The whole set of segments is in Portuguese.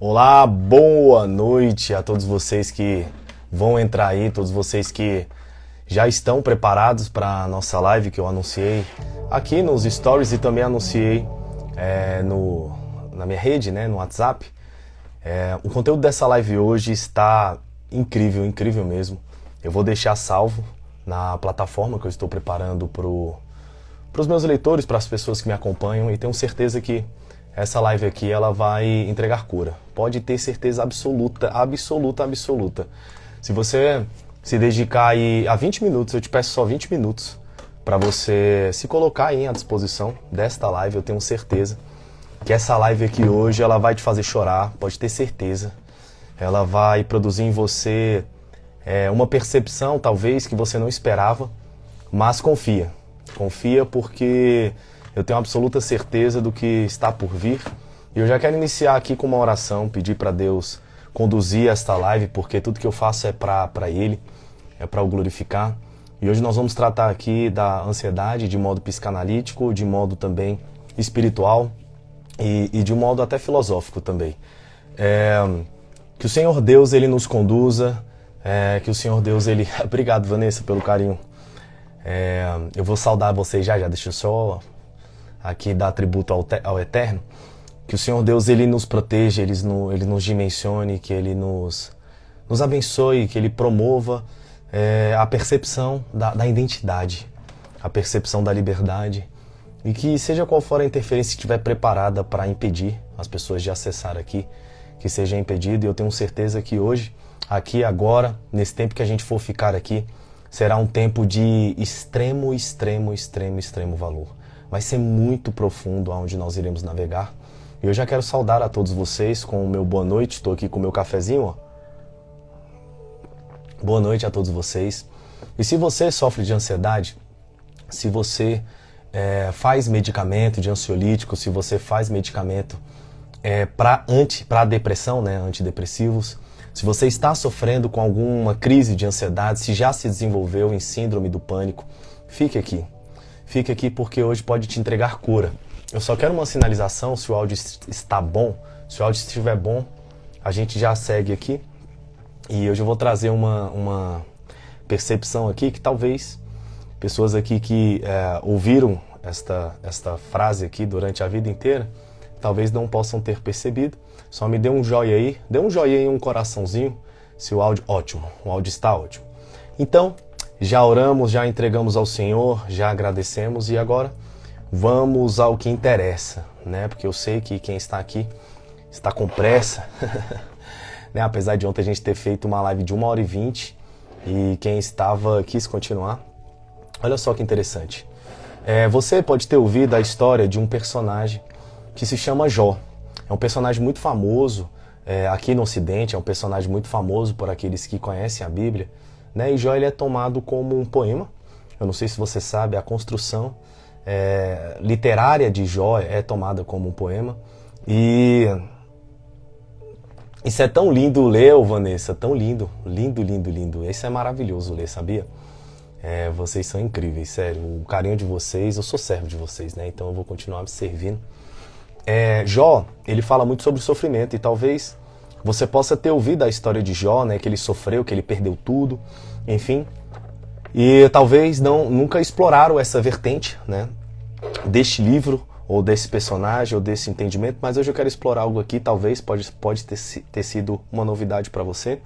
Olá, boa noite a todos vocês que vão entrar aí, todos vocês que já estão preparados para a nossa live que eu anunciei aqui nos stories e também anunciei na minha rede, né, no WhatsApp. O conteúdo dessa live hoje está incrível, incrível mesmo. Eu vou deixar salvo na plataforma que eu estou preparando para os meus leitores, para as pessoas que me acompanham, e tenho certeza que essa live aqui ela vai entregar cura. Pode ter certeza absoluta, absoluta, absoluta. Se você se dedicar aí a 20 minutos, eu te peço só 20 minutos para você se colocar aí à disposição desta live. Eu tenho certeza que essa live aqui hoje ela vai te fazer chorar, pode ter certeza. Ela vai produzir em você uma percepção talvez que você não esperava, mas confia. Confia porque eu tenho absoluta certeza do que está por vir. E eu já quero iniciar aqui com uma oração, pedir para Deus conduzir esta live, porque tudo que eu faço é para Ele, é para o glorificar. E hoje nós vamos tratar aqui da ansiedade de modo psicanalítico, de modo também espiritual e de um modo até filosófico também. Que o Senhor Deus Ele nos conduza, que o Senhor Deus Ele... Obrigado, Vanessa, pelo carinho. Eu vou saudar vocês já, deixa eu só aqui dar tributo ao Eterno. Que o Senhor Deus Ele nos proteja, Ele nos dimensione, que Ele nos abençoe, que Ele promova a percepção da identidade, a percepção da liberdade, e que seja qual for a interferência que estiver preparada para impedir as pessoas de acessar aqui, que seja impedido. E eu tenho certeza que hoje, aqui, agora, nesse tempo que a gente for ficar aqui, será um tempo de extremo, extremo, extremo, extremo valor. Vai ser muito profundo aonde nós iremos navegar. E eu já quero saudar a todos vocês com o meu boa noite. Estou aqui com o meu cafezinho, ó. Boa noite a todos vocês. E se você sofre de ansiedade, se você faz medicamento de ansiolítico, se você faz medicamento para depressão, né, antidepressivos, se você está sofrendo com alguma crise de ansiedade, se já se desenvolveu em síndrome do pânico, fique aqui. Fique aqui porque hoje pode te entregar cura. Eu só quero uma sinalização se o áudio está bom. Se o áudio estiver bom, a gente já segue aqui. E hoje eu vou trazer uma percepção aqui que talvez pessoas aqui que ouviram esta frase aqui durante a vida inteira, talvez não possam ter percebido. Só me dê um joinha aí, dê um joinha aí, um coraçãozinho, se o áudio, ótimo, o áudio está ótimo. Então, já oramos, já entregamos ao Senhor, já agradecemos e agora vamos ao que interessa, né? Porque eu sei que quem está aqui está com pressa, né? Apesar de ontem a gente ter feito uma live de 1h20 e quem estava quis continuar. Olha só que interessante. Você pode ter ouvido a história de um personagem que se chama Jó. É um personagem muito famoso aqui no Ocidente, é um personagem muito famoso por aqueles que conhecem a Bíblia, né? E Jó ele é tomado como um poema. Eu não sei se você sabe, a construção literária de Jó é tomada como um poema. E isso é tão lindo ler, Vanessa, tão lindo, lindo, lindo, lindo. Isso é maravilhoso ler, sabia? Vocês são incríveis, sério. O carinho de vocês, eu sou servo de vocês, né? Então eu vou continuar me servindo. Jó, ele fala muito sobre o sofrimento e talvez você possa ter ouvido a história de Jó, né? Que ele sofreu, que ele perdeu tudo, enfim. E talvez nunca exploraram essa vertente, né? Deste livro, ou desse personagem, ou desse entendimento, mas hoje eu quero explorar algo aqui, talvez pode ter sido uma novidade para você.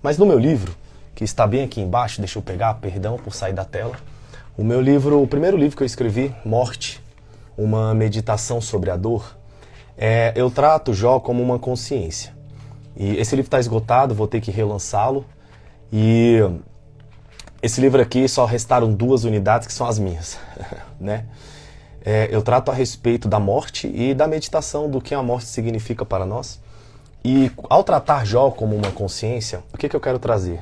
Mas no meu livro, que está bem aqui embaixo, deixa eu pegar, perdão por sair da tela. O primeiro livro que eu escrevi, Morte, uma meditação sobre a dor, eu trato Jó como uma consciência. E esse livro está esgotado, vou ter que relançá-lo. E esse livro aqui só restaram 2 unidades que são as minhas, né? Eu trato a respeito da morte e da meditação do que a morte significa para nós. E ao tratar Jó como uma consciência, o que eu quero trazer?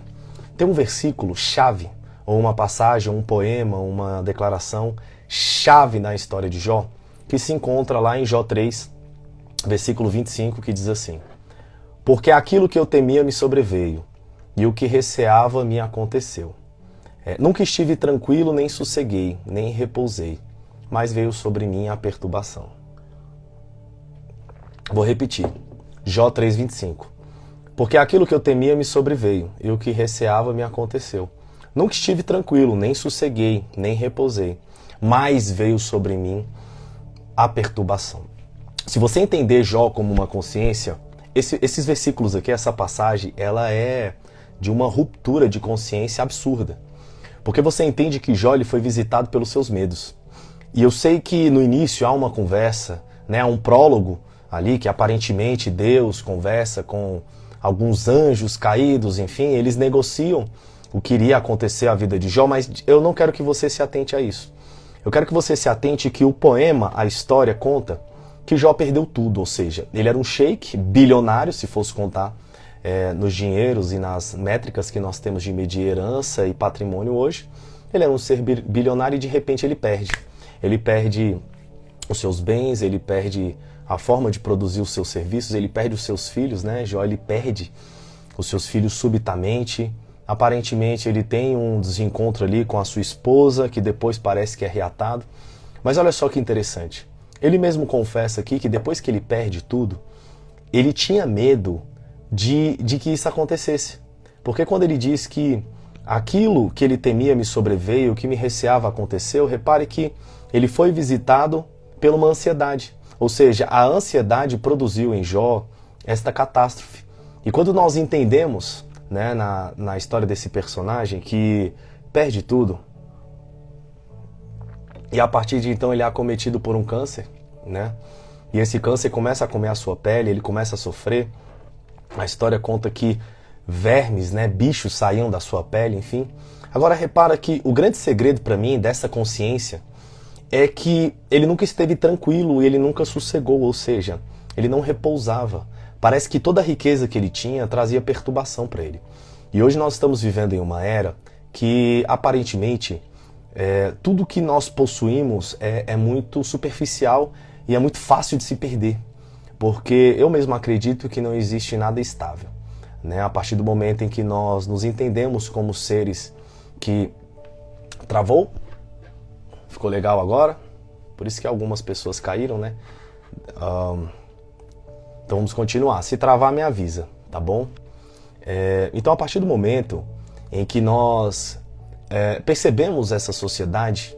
Tem um versículo chave, ou uma passagem, um poema, uma declaração chave na história de Jó, que se encontra lá em Jó 3, versículo 25, que diz assim: porque aquilo que eu temia me sobreveio, e o que receava me aconteceu. Nunca estive tranquilo, nem sosseguei, nem repousei, mas veio sobre mim a perturbação. Vou repetir. Jó 3,25. Porque aquilo que eu temia me sobreveio, e o que receava me aconteceu. Nunca estive tranquilo, nem sosseguei, nem repousei, mas veio sobre mim a perturbação. Se você entender Jó como uma consciência, esses versículos aqui, essa passagem, ela é de uma ruptura de consciência absurda. Porque você entende que Jó ele foi visitado pelos seus medos. E eu sei que no início há uma conversa, né, há um prólogo ali que aparentemente Deus conversa com alguns anjos caídos, enfim, eles negociam o que iria acontecer à vida de Jó, mas eu não quero que você se atente a isso. Eu quero que você se atente que o poema, a história, conta que Jó perdeu tudo, ou seja, ele era um sheik bilionário, se fosse contar nos dinheiros e nas métricas que nós temos de medir herança e patrimônio hoje. Ele era um ser bilionário e de repente ele perde. Ele perde os seus bens, ele perde a forma de produzir os seus serviços, ele perde os seus filhos, né? Jó, ele perde os seus filhos subitamente. Aparentemente ele tem um desencontro ali com a sua esposa, que depois parece que é reatado. Mas olha só que interessante. Ele mesmo confessa aqui que depois que ele perde tudo, ele tinha medo de que isso acontecesse. Porque quando ele diz que aquilo que ele temia me sobreveio, o que me receava aconteceu, repare que ele foi visitado por uma ansiedade. Ou seja, a ansiedade produziu em Jó esta catástrofe. E quando nós entendemos, né, na história desse personagem que perde tudo, e a partir de então ele é acometido por um câncer, né? E esse câncer começa a comer a sua pele, ele começa a sofrer. A história conta que vermes, né, bichos saíam da sua pele, enfim. Agora repara que o grande segredo para mim dessa consciência é que ele nunca esteve tranquilo e ele nunca sossegou, ou seja, ele não repousava. Parece que toda a riqueza que ele tinha trazia perturbação para ele. E hoje nós estamos vivendo em uma era que aparentemente tudo que nós possuímos é muito superficial e é muito fácil de se perder. Porque eu mesmo acredito que não existe nada estável, né? A partir do momento em que nós nos entendemos como seres que... Travou? Ficou legal agora? Por isso que algumas pessoas caíram, né? Então vamos continuar. Se travar, me avisa, tá bom? Então a partir do momento em que nós percebemos essa sociedade,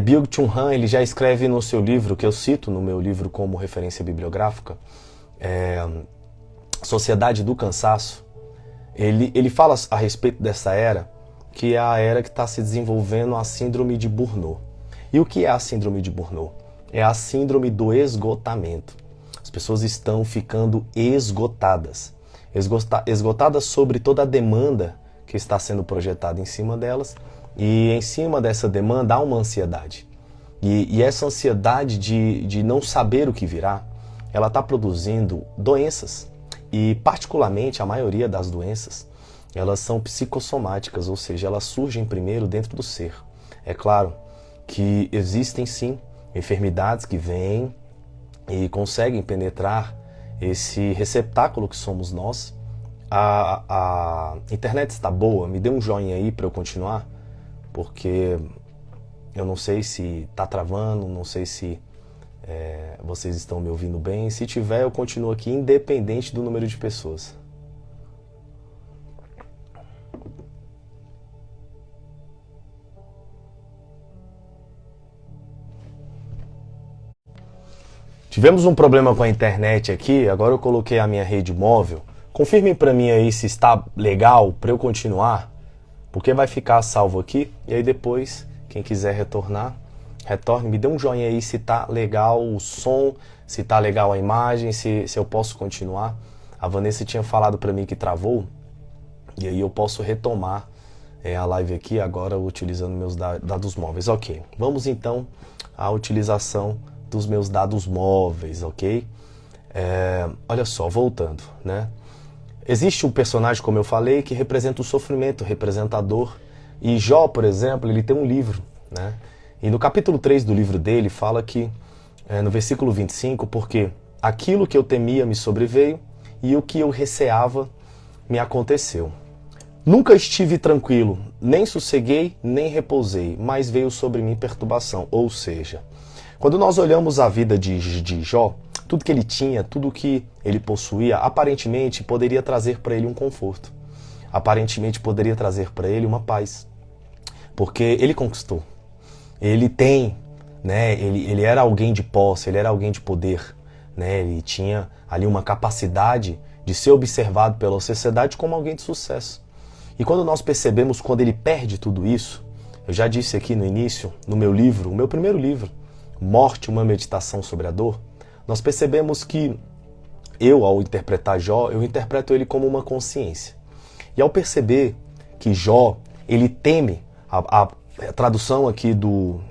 Byung-Chul Han ele já escreve no seu livro, que eu cito no meu livro como referência bibliográfica, Sociedade do Cansaço, ele fala a respeito dessa era, que é a era que está se desenvolvendo a síndrome de Burnout. E o que é a síndrome de Burnout? É a síndrome do esgotamento. As pessoas estão ficando esgotadas. Esgotadas sobre toda a demanda que está sendo projetada em cima delas. E em cima dessa demanda há uma ansiedade. E essa ansiedade de não saber o que virá, ela está produzindo doenças. E particularmente a maioria das doenças, elas são psicossomáticas, ou seja, elas surgem primeiro dentro do ser. É claro que existem sim enfermidades que vêm e conseguem penetrar esse receptáculo que somos nós. A internet está boa, me dê um joinha aí para eu continuar, porque eu não sei se está travando, não sei se vocês estão me ouvindo bem. Se tiver, eu continuo aqui independente do número de pessoas. Tivemos um problema com a internet aqui, agora eu coloquei a minha rede móvel. Confirmem para mim aí se está legal para eu continuar, porque vai ficar salvo aqui, e aí depois, quem quiser retornar, retorne. Me dê um joinha aí se está legal o som, se está legal a imagem, se eu posso continuar. A Vanessa tinha falado para mim que travou, e aí eu posso retomar a live aqui agora utilizando meus dados móveis. Ok, vamos então à utilização dos meus dados móveis, ok? Olha só, voltando, né? Existe um personagem, como eu falei, que representa o sofrimento, representa a dor. E Jó, por exemplo, ele tem um livro, né? E no capítulo 3 do livro dele fala que, no versículo 25, porque aquilo que eu temia me sobreveio e o que eu receava me aconteceu. Nunca estive tranquilo, nem sosseguei, nem repousei, mas veio sobre mim perturbação. Ou seja, quando nós olhamos a vida de Jó, tudo que ele tinha, tudo que ele possuía, aparentemente poderia trazer para ele um conforto. Aparentemente poderia trazer para ele uma paz. Porque ele conquistou. Ele tem, né? Ele era alguém de posse, ele era alguém de poder, né? Ele tinha ali uma capacidade de ser observado pela sociedade como alguém de sucesso. E quando nós percebemos, quando ele perde tudo isso, eu já disse aqui no início, no meu livro, o meu primeiro livro, Morte, uma meditação sobre a dor, nós percebemos que eu, ao interpretar Jó, eu interpreto ele como uma consciência. E ao perceber que Jó, ele teme, a tradução aqui do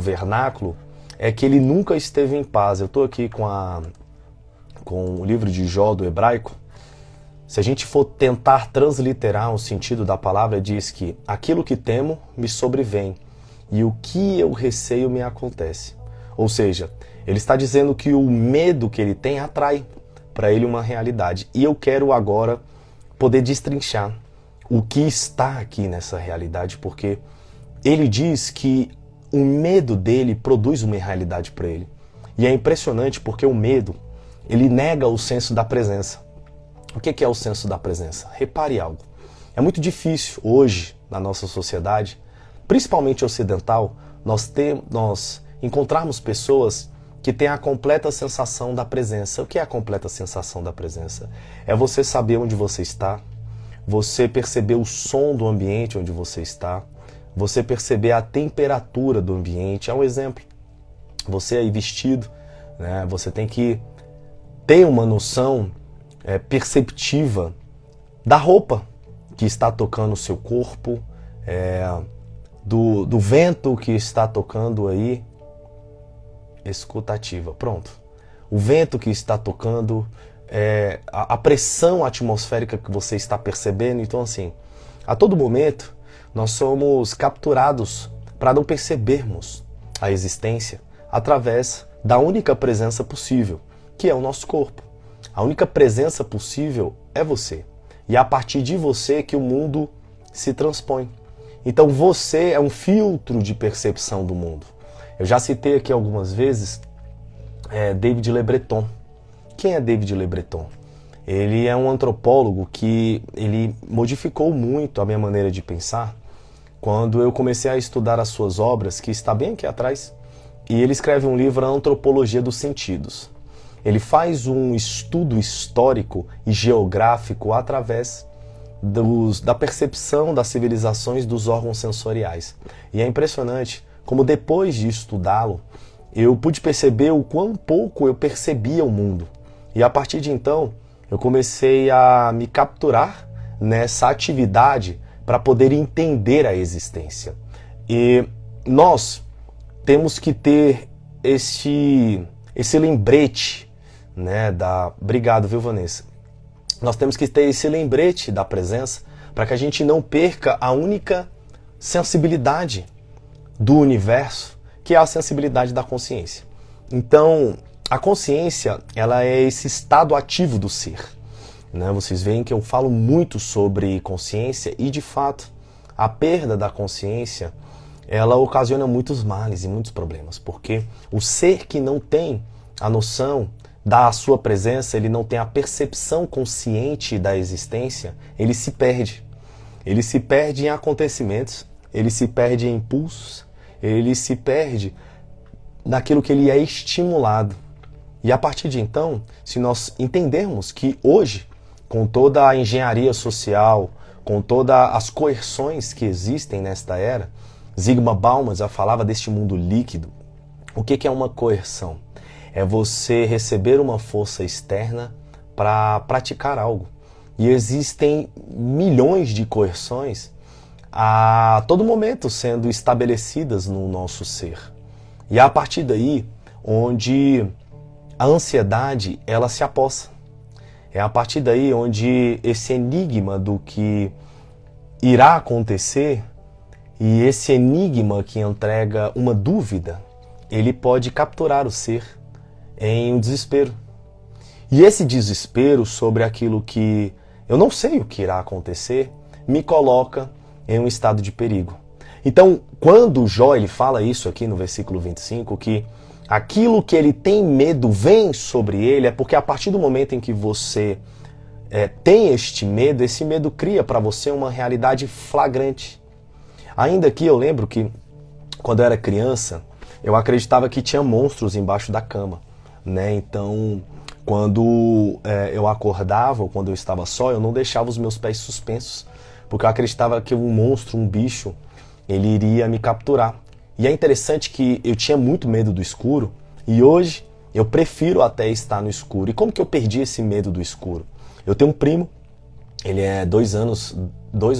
vernáculo é que ele nunca esteve em paz. Eu estou aqui com o livro de Jó do hebraico. Se a gente for tentar transliterar o sentido da palavra, diz que aquilo que temo me sobrevém e o que eu receio me acontece. Ou seja, ele está dizendo que o medo que ele tem atrai para ele uma realidade. E eu quero agora poder destrinchar o que está aqui nessa realidade, porque ele diz que o medo dele produz uma realidade para ele. E é impressionante porque o medo, ele nega o senso da presença. O que é o senso da presença? Repare algo. É muito difícil hoje, na nossa sociedade, principalmente ocidental, nós encontrarmos pessoas que têm a completa sensação da presença. O que é a completa sensação da presença? É você saber onde você está, você perceber o som do ambiente onde você está, você perceber a temperatura do ambiente. É um exemplo. Você aí vestido, né? Você tem que ter uma noção perceptiva da roupa que está tocando o seu corpo, do vento que está tocando aí, escutativa, pronto. O vento que está tocando, a pressão atmosférica que você está percebendo. Então assim, a todo momento nós somos capturados para não percebermos a existência através da única presença possível, que é o nosso corpo. A única presença possível é você. E é a partir de você que o mundo se transpõe. Então você é um filtro de percepção do mundo. Eu já citei aqui algumas vezes David Le Breton. Quem é David Le Breton? Ele é um antropólogo que ele modificou muito a minha maneira de pensar quando eu comecei a estudar as suas obras, que está bem aqui atrás. E ele escreve um livro, A Antropologia dos Sentidos. Ele faz um estudo histórico e geográfico através da percepção das civilizações dos órgãos sensoriais. E é impressionante como depois de estudá-lo, eu pude perceber o quão pouco eu percebia o mundo. E a partir de então, eu comecei a me capturar nessa atividade para poder entender a existência. E nós temos que ter esse lembrete, né, Obrigado, viu, Vanessa? Nós temos que ter esse lembrete da presença para que a gente não perca a única sensibilidade do universo, que é a sensibilidade da consciência. Então, a consciência, ela é esse estado ativo do ser, né? Vocês veem que eu falo muito sobre consciência e, de fato, a perda da consciência, ela ocasiona muitos males e muitos problemas, porque o ser que não tem a noção da sua presença, ele não tem a percepção consciente da existência, ele se perde. Ele se perde em acontecimentos, ele se perde em impulsos, ele se perde naquilo que ele é estimulado. E a partir de então, se nós entendermos que hoje, com toda a engenharia social, com todas as coerções que existem nesta era, Zygmunt Bauman já falava deste mundo líquido. O que é uma coerção? É você receber uma força externa para praticar algo. E existem milhões de coerções a todo momento sendo estabelecidas no nosso ser. E é a partir daí onde a ansiedade ela se apossa. É a partir daí onde esse enigma do que irá acontecer e esse enigma que entrega uma dúvida, ele pode capturar o ser em um desespero. E esse desespero sobre aquilo que eu não sei o que irá acontecer, me coloca em um estado de perigo. Então, quando Jó ele fala isso aqui no versículo 25, que aquilo que ele tem medo vem sobre ele, é porque a partir do momento em que você tem este medo, esse medo cria para você uma realidade flagrante. Ainda que eu lembro que, quando eu era criança, eu acreditava que tinha monstros embaixo da cama, né? Então, quando eu acordava ou quando eu estava só, eu não deixava os meus pés suspensos, porque eu acreditava que um monstro, um bicho, ele iria me capturar. E é interessante que eu tinha muito medo do escuro e hoje eu prefiro até estar no escuro. E como que eu perdi esse medo do escuro? Eu tenho um primo, ele é 2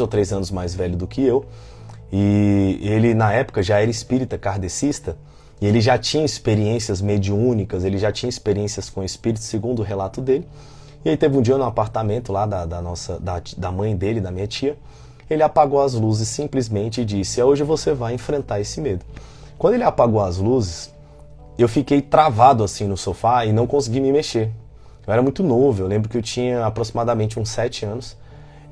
ou 3 anos mais velho do que eu, e ele na época já era espírita kardecista, e ele já tinha experiências mediúnicas, ele já tinha experiências com espíritos, segundo o relato dele. E aí teve um dia no apartamento lá da mãe dele, da minha tia, ele apagou as luzes simplesmente e disse: hoje você vai enfrentar esse medo. Quando ele apagou as luzes, eu fiquei travado assim no sofá e não consegui me mexer. Eu era muito novo, eu lembro que eu tinha aproximadamente uns 7 anos.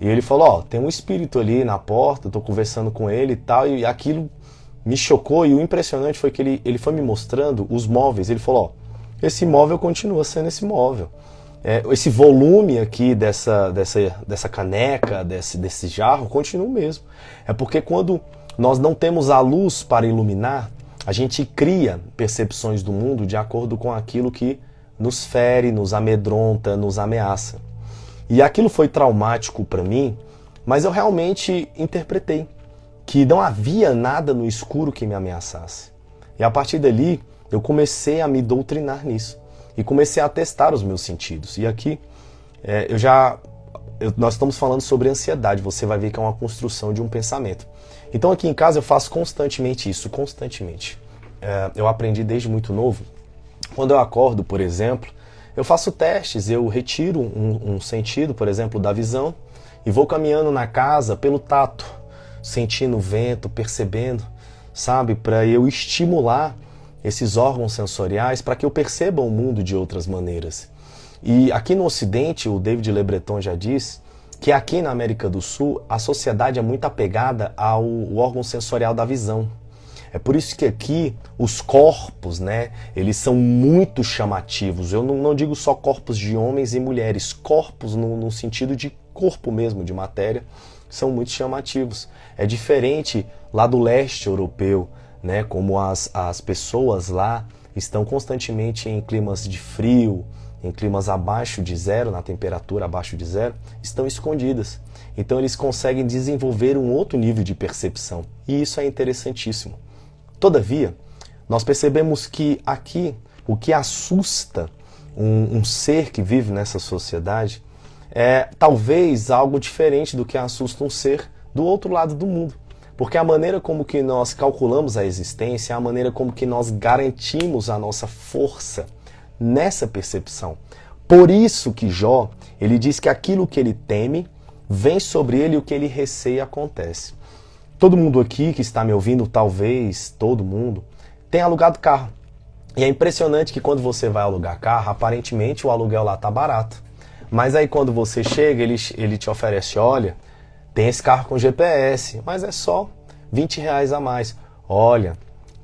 E ele falou: tem um espírito ali na porta, eu tô conversando com ele e tal. E aquilo me chocou, e o impressionante foi que ele foi me mostrando os móveis. Ele falou: esse móvel continua sendo esse móvel. Esse volume aqui dessa caneca, desse jarro, continua o mesmo. É porque quando nós não temos a luz para iluminar, a gente cria percepções do mundo de acordo com aquilo que nos fere, nos amedronta, nos ameaça. E aquilo foi traumático para mim, mas eu realmente interpretei que não havia nada no escuro que me ameaçasse. E a partir dali, eu comecei a me doutrinar nisso. E comecei a testar os meus sentidos. E aqui, nós estamos falando sobre ansiedade. Você vai ver que é uma construção de um pensamento. Então aqui em casa eu faço constantemente isso, constantemente. Eu aprendi desde muito novo. Quando eu acordo, por exemplo, eu faço testes, eu retiro um sentido, por exemplo, da visão, e vou caminhando na casa pelo tato, sentindo o vento, percebendo, sabe? Para eu estimular esses órgãos sensoriais para que eu perceba o mundo de outras maneiras. E aqui no Ocidente, o David Le Breton já diz que aqui na América do Sul a sociedade é muito apegada ao órgão sensorial da visão. É por isso que aqui os corpos, né, eles são muito chamativos. Eu não digo só corpos de homens e mulheres, corpos no sentido de corpo mesmo, de matéria, são muito chamativos. É diferente lá do leste europeu, né, como as pessoas lá estão constantemente em climas de frio, em climas abaixo de zero, na temperatura abaixo de zero, estão escondidas. Então eles conseguem desenvolver um outro nível de percepção. E isso é interessantíssimo. Todavia, nós percebemos que aqui o que assusta um ser que vive nessa sociedade é talvez algo diferente do que assusta um ser do outro lado do mundo. Porque a maneira como que nós calculamos a existência é a maneira como que nós garantimos a nossa força nessa percepção. Por isso que Jó, ele diz que aquilo que ele teme vem sobre ele e o que ele receia acontece. Todo mundo aqui que está me ouvindo, talvez todo mundo, tem alugado carro. E é impressionante que quando você vai alugar carro, aparentemente o aluguel lá está barato. Mas aí quando você chega, ele te oferece: olha, tem esse carro com GPS, mas é só R$20 a mais. Olha,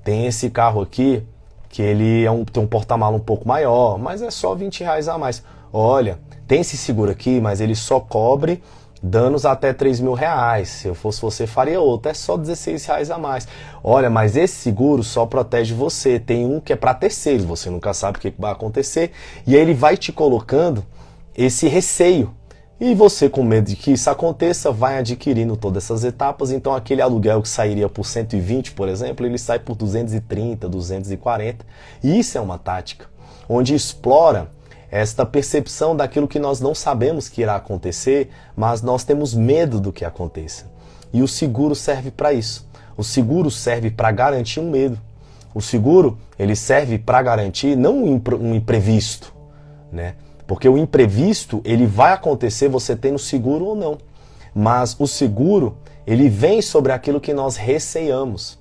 tem esse carro aqui, que ele tem um porta-mala um pouco maior, mas é só R$20 a mais. Olha, tem esse seguro aqui, mas ele só cobre danos até R$3.000. Se eu fosse você, faria outro. É só R$16 a mais. Olha, mas esse seguro só protege você. Tem um que é para terceiros, você nunca sabe o que vai acontecer. E aí ele vai te colocando esse receio. E você, com medo de que isso aconteça, vai adquirindo todas essas etapas. Então aquele aluguel que sairia por 120, por exemplo, ele sai por 230, 240. E isso é uma tática onde explora esta percepção daquilo que nós não sabemos que irá acontecer, mas nós temos medo do que aconteça. E o seguro serve para isso. O seguro serve para garantir um medo. O seguro, ele serve para garantir não um imprevisto, né? Porque o imprevisto, ele vai acontecer você tendo seguro ou não. Mas o seguro, ele vem sobre aquilo que nós receiamos.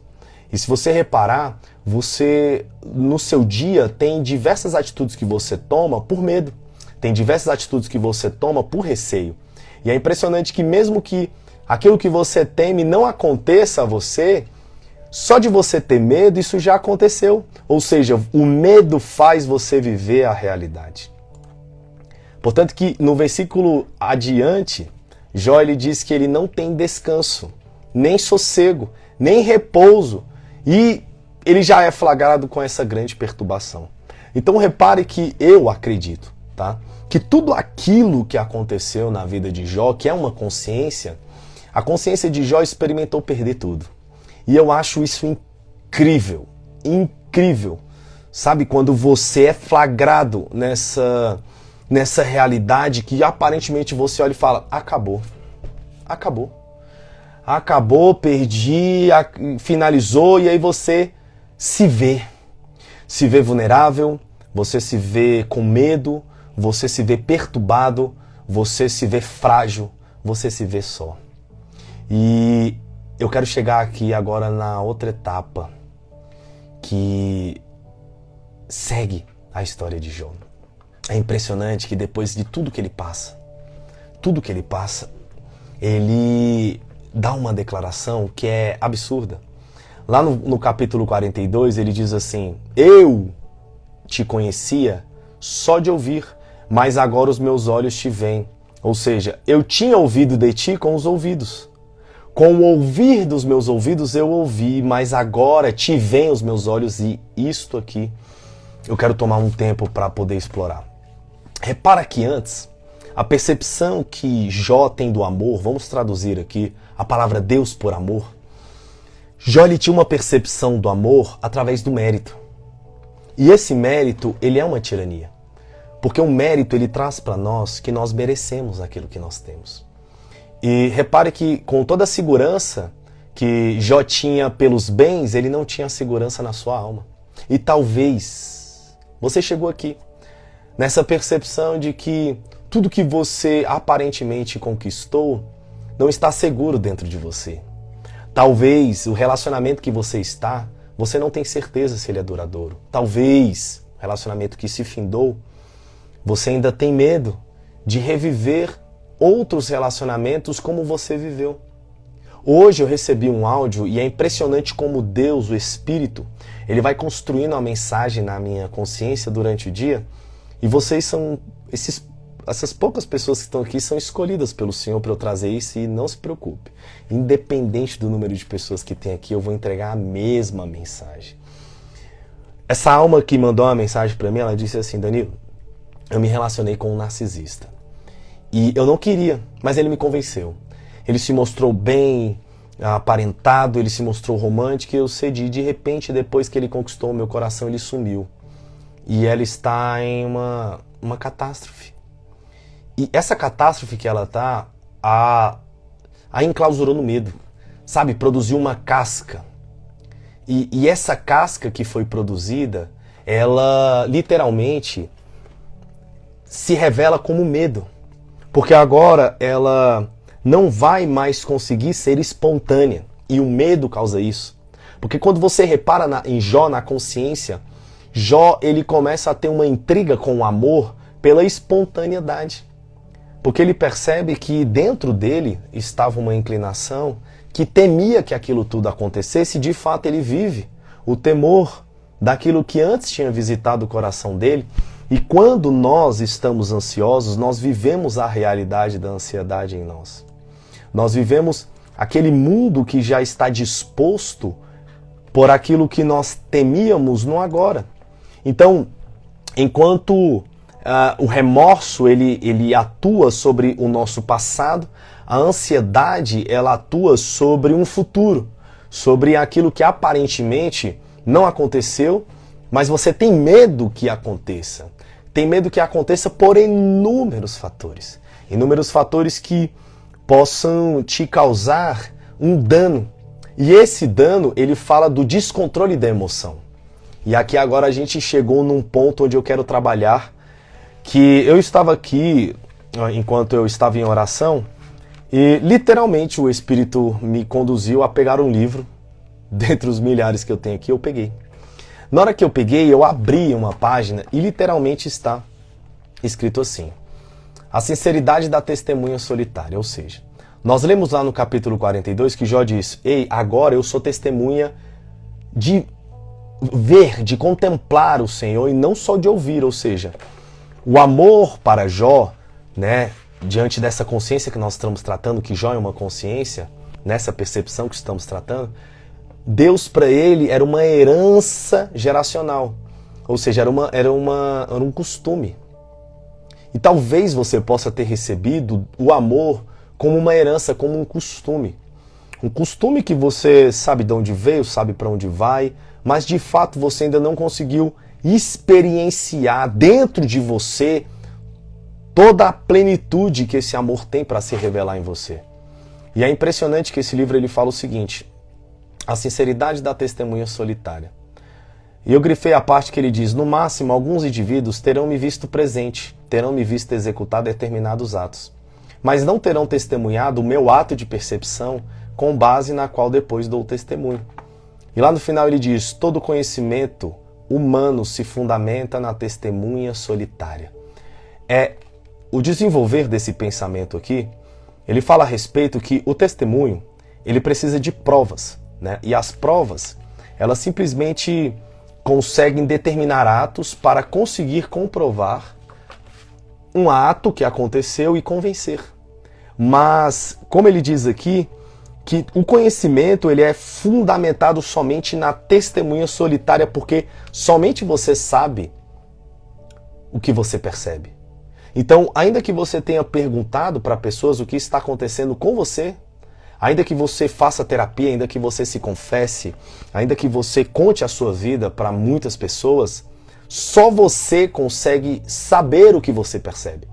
E se você reparar, você no seu dia tem diversas atitudes que você toma por medo. Tem diversas atitudes que você toma por receio. E é impressionante que mesmo que aquilo que você teme não aconteça a você, Só de você ter medo, isso já aconteceu. Ou seja, o medo faz você viver a realidade. Portanto que no versículo adiante, Jó ele diz que ele não tem descanso, nem sossego, nem repouso. E ele já é flagrado com essa grande perturbação. Então repare que eu acredito, tá? Que tudo aquilo que aconteceu na vida de Jó, que é uma consciência, a consciência de Jó experimentou perder tudo. E eu acho isso incrível, incrível. Sabe, quando você é flagrado nessa realidade que aparentemente você olha e fala, acabou, acabou. Acabou, perdi, finalizou, e aí você se vê vulnerável, você se vê com medo, você se vê perturbado, você se vê frágil, você se vê só. E eu quero chegar aqui agora na outra etapa que segue a história de Jó. É impressionante que depois de tudo que ele passa, ele dá uma declaração que é absurda. Lá no capítulo 42, ele diz assim, eu te conhecia só de ouvir, mas agora os meus olhos te veem. Ou seja, eu tinha ouvido de ti com os ouvidos. Com o ouvir dos meus ouvidos eu ouvi, mas agora te veem os meus olhos, e isto aqui eu quero tomar um tempo para poder explorar. Repara que antes, a percepção que Jó tem do amor, vamos traduzir aqui a palavra Deus por amor, Jó ele tinha uma percepção do amor através do mérito. E esse mérito, ele é uma tirania. Porque o mérito, ele traz para nós que nós merecemos aquilo que nós temos. E repare que com toda a segurança que Jó tinha pelos bens, ele não tinha segurança na sua alma. E talvez você chegou aqui nessa percepção de que tudo que você aparentemente conquistou não está seguro dentro de você. Talvez o relacionamento que você está, você não tem certeza se ele é duradouro. Talvez o relacionamento que se findou, você ainda tem medo de reviver outros relacionamentos como você viveu. Hoje eu recebi um áudio e é impressionante como Deus, o Espírito, ele vai construindo uma mensagem na minha consciência durante o dia, e vocês são, essas poucas pessoas que estão aqui são escolhidas pelo Senhor para eu trazer isso, e não se preocupe. Independente do número de pessoas que tem aqui, eu vou entregar a mesma mensagem. Essa alma que mandou uma mensagem para mim, ela disse assim, Danilo, eu me relacionei com um narcisista. E eu não queria, mas ele me convenceu. Ele se mostrou bem aparentado, ele se mostrou romântico, e eu cedi. De repente, depois que ele conquistou o meu coração, ele sumiu. E ela está em uma catástrofe. E essa catástrofe que ela está, a enclausurou no medo. Sabe, produziu uma casca. E essa casca que foi produzida, ela literalmente se revela como medo. Porque agora ela não vai mais conseguir ser espontânea. E o medo causa isso. Porque quando você repara em Jó, na consciência, Jó ele começa a ter uma intriga com o amor pela espontaneidade. Porque ele percebe que dentro dele estava uma inclinação que temia que aquilo tudo acontecesse, e de fato ele vive o temor daquilo que antes tinha visitado o coração dele. E quando nós estamos ansiosos, nós vivemos a realidade da ansiedade em nós. Nós vivemos aquele mundo que já está disposto por aquilo que nós temíamos no agora. Então, enquanto o remorso ele atua sobre o nosso passado, a ansiedade ela atua sobre um futuro, sobre aquilo que aparentemente não aconteceu, mas você tem medo que aconteça. Tem medo que aconteça por inúmeros fatores. Inúmeros fatores que possam te causar um dano. E esse dano, ele fala do descontrole da emoção. E aqui agora a gente chegou num ponto onde eu quero trabalhar, que eu estava aqui, enquanto eu estava em oração, e literalmente o Espírito me conduziu a pegar um livro, dentre os milhares que eu tenho aqui, eu peguei. Na hora que eu peguei, eu abri uma página e literalmente está escrito assim: a sinceridade da testemunha solitária. Ou seja, nós lemos lá no capítulo 42 que Jó diz, ei, agora eu sou testemunha de ver, de contemplar o Senhor e não só de ouvir, ou seja, o amor para Jó, né, diante dessa consciência que nós estamos tratando, que Jó é uma consciência, nessa percepção que estamos tratando, Deus para ele era uma herança geracional, ou seja, era um costume. E talvez você possa ter recebido o amor como uma herança, como um costume. Um costume que você sabe de onde veio, sabe para onde vai, mas de fato você ainda não conseguiu experienciar dentro de você toda a plenitude que esse amor tem para se revelar em você. E é impressionante que esse livro ele fala o seguinte: a sinceridade da testemunha solitária. E eu grifei a parte que ele diz: no máximo, alguns indivíduos terão me visto presente, terão me visto executar determinados atos, mas não terão testemunhado o meu ato de percepção com base na qual depois dou testemunho. E lá no final ele diz: todo conhecimento humano se fundamenta na testemunha solitária. O desenvolver desse pensamento aqui, ele fala a respeito que o testemunho, ele precisa de provas, né? E as provas, elas simplesmente conseguem determinar atos para conseguir comprovar um ato que aconteceu e convencer. Mas, como ele diz aqui, que o conhecimento ele é fundamentado somente na testemunha solitária, porque somente você sabe o que você percebe. Então, ainda que você tenha perguntado para pessoas o que está acontecendo com você, ainda que você faça terapia, ainda que você se confesse, ainda que você conte a sua vida para muitas pessoas, só você consegue saber o que você percebe.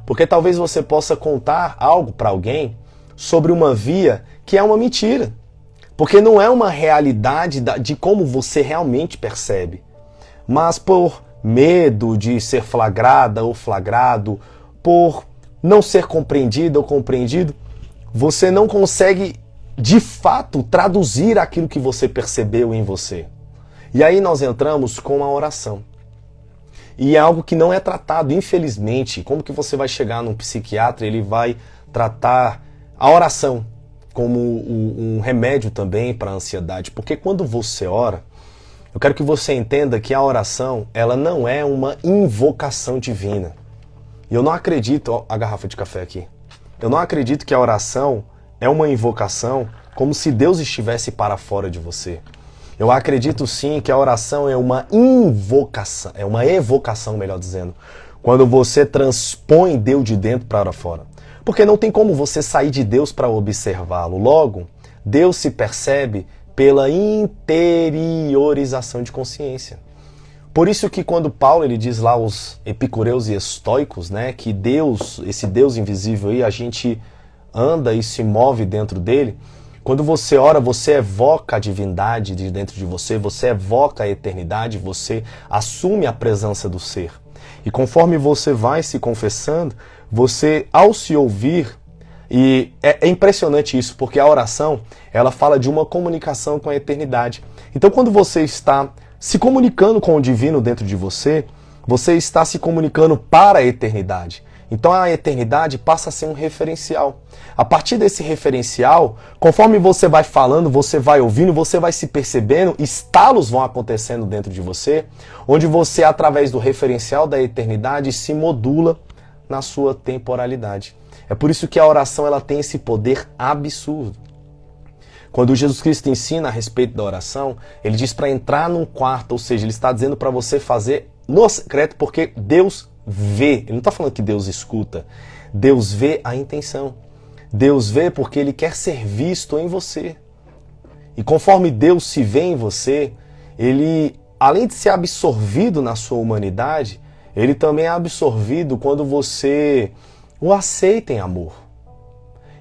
Porque talvez você possa contar algo para alguém sobre uma via que é uma mentira. Porque não é uma realidade de como você realmente percebe. Mas por medo de ser flagrada ou flagrado, por não ser compreendida ou compreendido, você não consegue, de fato, traduzir aquilo que você percebeu em você. E aí nós entramos com a oração. E é algo que não é tratado, infelizmente. Como que você vai chegar num psiquiatra e ele vai tratar a oração como um remédio também para a ansiedade? Porque quando você ora, eu quero que você entenda que a oração, ela não é uma invocação divina. E eu não acredito, ó, a garrafa de café aqui. Eu não acredito que a oração é uma invocação como se Deus estivesse para fora de você. Eu acredito sim que a oração é uma invocação, é uma evocação, melhor dizendo, quando você transpõe Deus de dentro para fora. Porque não tem como você sair de Deus para observá-lo. Logo, Deus se percebe pela interiorização de consciência. Por isso que quando Paulo ele diz lá aos epicureus e estoicos, né, que Deus, esse Deus invisível aí, a gente anda e se move dentro dele. Quando você ora, você evoca a divindade de dentro de você, você evoca a eternidade, você assume a presença do ser. E conforme você vai se confessando, você, ao se ouvir, e é impressionante isso, porque a oração, ela fala de uma comunicação com a eternidade. Então, quando você está se comunicando com o divino dentro de você, você está se comunicando para a eternidade. Então a eternidade passa a ser um referencial. A partir desse referencial, conforme você vai falando, você vai ouvindo, você vai se percebendo, estalos vão acontecendo dentro de você, onde você, através do referencial da eternidade, se modula na sua temporalidade. É por isso que a oração ela tem esse poder absurdo. Quando Jesus Cristo ensina a respeito da oração, ele diz para entrar num quarto, ou seja, ele está dizendo para você fazer no secreto, porque Deus vê. Ele não está falando que Deus escuta. Deus vê a intenção. Deus vê porque ele quer ser visto em você. E conforme Deus se vê em você, ele, além de ser absorvido na sua humanidade, ele também é absorvido quando você o aceita em amor.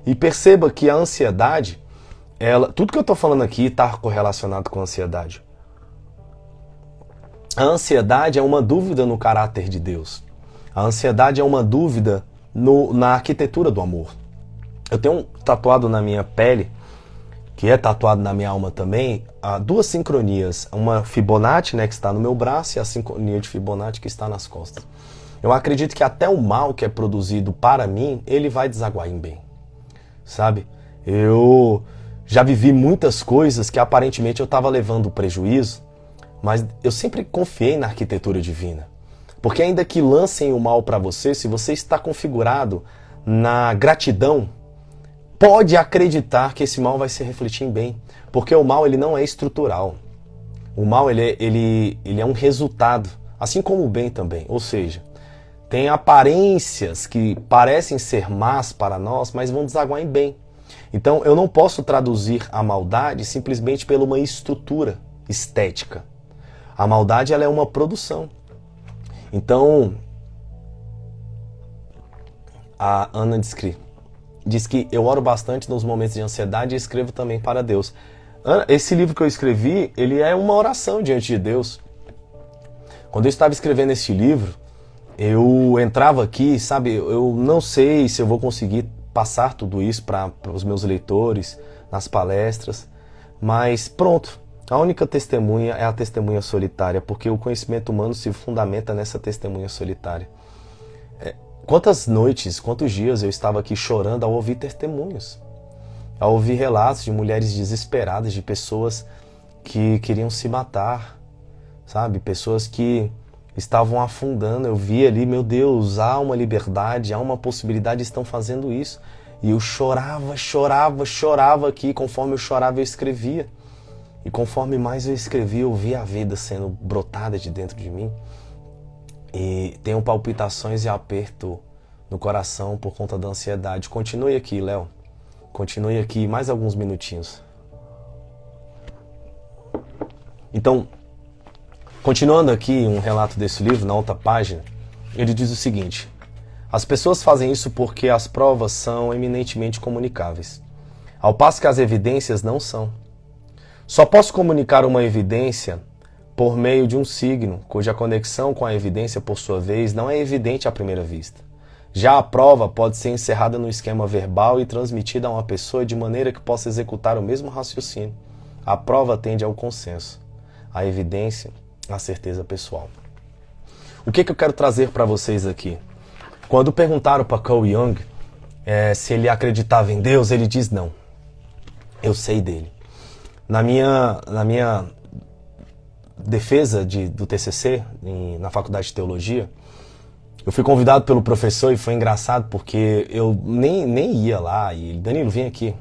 E perceba que a ansiedade, tudo que eu estou falando aqui está correlacionado com a ansiedade. A ansiedade é uma dúvida no caráter de Deus. A ansiedade é uma dúvida na arquitetura do amor. Eu tenho tatuado na minha pele, que é tatuado na minha alma também, duas sincronias. Uma Fibonacci, né, que está no meu braço, e a sincronia de Fibonacci que está nas costas. Eu acredito que até o mal que é produzido para mim, ele vai desaguar em bem. Sabe? já vivi muitas coisas que aparentemente eu estava levando prejuízo, mas eu sempre confiei na arquitetura divina. Porque ainda que lancem o mal para você, se você está configurado na gratidão, pode acreditar que esse mal vai se refletir em bem. Porque o mal ele não é estrutural. O mal ele é um resultado, assim como o bem também. Ou seja, tem aparências que parecem ser más para nós, mas vão desaguar em bem. Então eu não posso traduzir a maldade simplesmente por uma estrutura estética. A maldade ela é uma produção. Então, a Ana diz que eu oro bastante nos momentos de ansiedade e escrevo também para Deus. Esse livro que eu escrevi, ele é uma oração diante de Deus. Quando eu estava escrevendo esse livro, eu entrava aqui, sabe, eu não sei se eu vou conseguir passar tudo isso para os meus leitores, nas palestras, mas pronto. A única testemunha é a testemunha solitária, porque o conhecimento humano se fundamenta nessa testemunha solitária. Quantas noites, quantos dias eu estava aqui chorando ao ouvir testemunhos, ao ouvir relatos de mulheres desesperadas, de pessoas que queriam se matar, sabe? Pessoas que estavam afundando. Eu vi ali, meu Deus, há uma liberdade, há uma possibilidade, estão fazendo isso. E eu chorava aqui, conforme eu chorava eu escrevia. E conforme mais eu escrevia, eu via a vida sendo brotada de dentro de mim. E tenho palpitações e aperto no coração por conta da ansiedade. Continue aqui, Léo. Continue aqui mais alguns minutinhos. Então, continuando aqui um relato desse livro, na outra página, ele diz o seguinte: as pessoas fazem isso porque as provas são eminentemente comunicáveis, ao passo que as evidências não são. Só posso comunicar uma evidência por meio de um signo, cuja conexão com a evidência, por sua vez, não é evidente à primeira vista. Já a prova pode ser encerrada no esquema verbal e transmitida a uma pessoa de maneira que possa executar o mesmo raciocínio. A prova tende ao consenso, a evidência, à certeza pessoal. O que eu quero trazer para vocês aqui? Quando perguntaram para Carl Jung se ele acreditava em Deus, ele diz não. Eu sei dele. Na minha defesa do TCC, na faculdade de teologia, eu fui convidado pelo professor e foi engraçado porque eu nem ia lá. E Danilo, vem aqui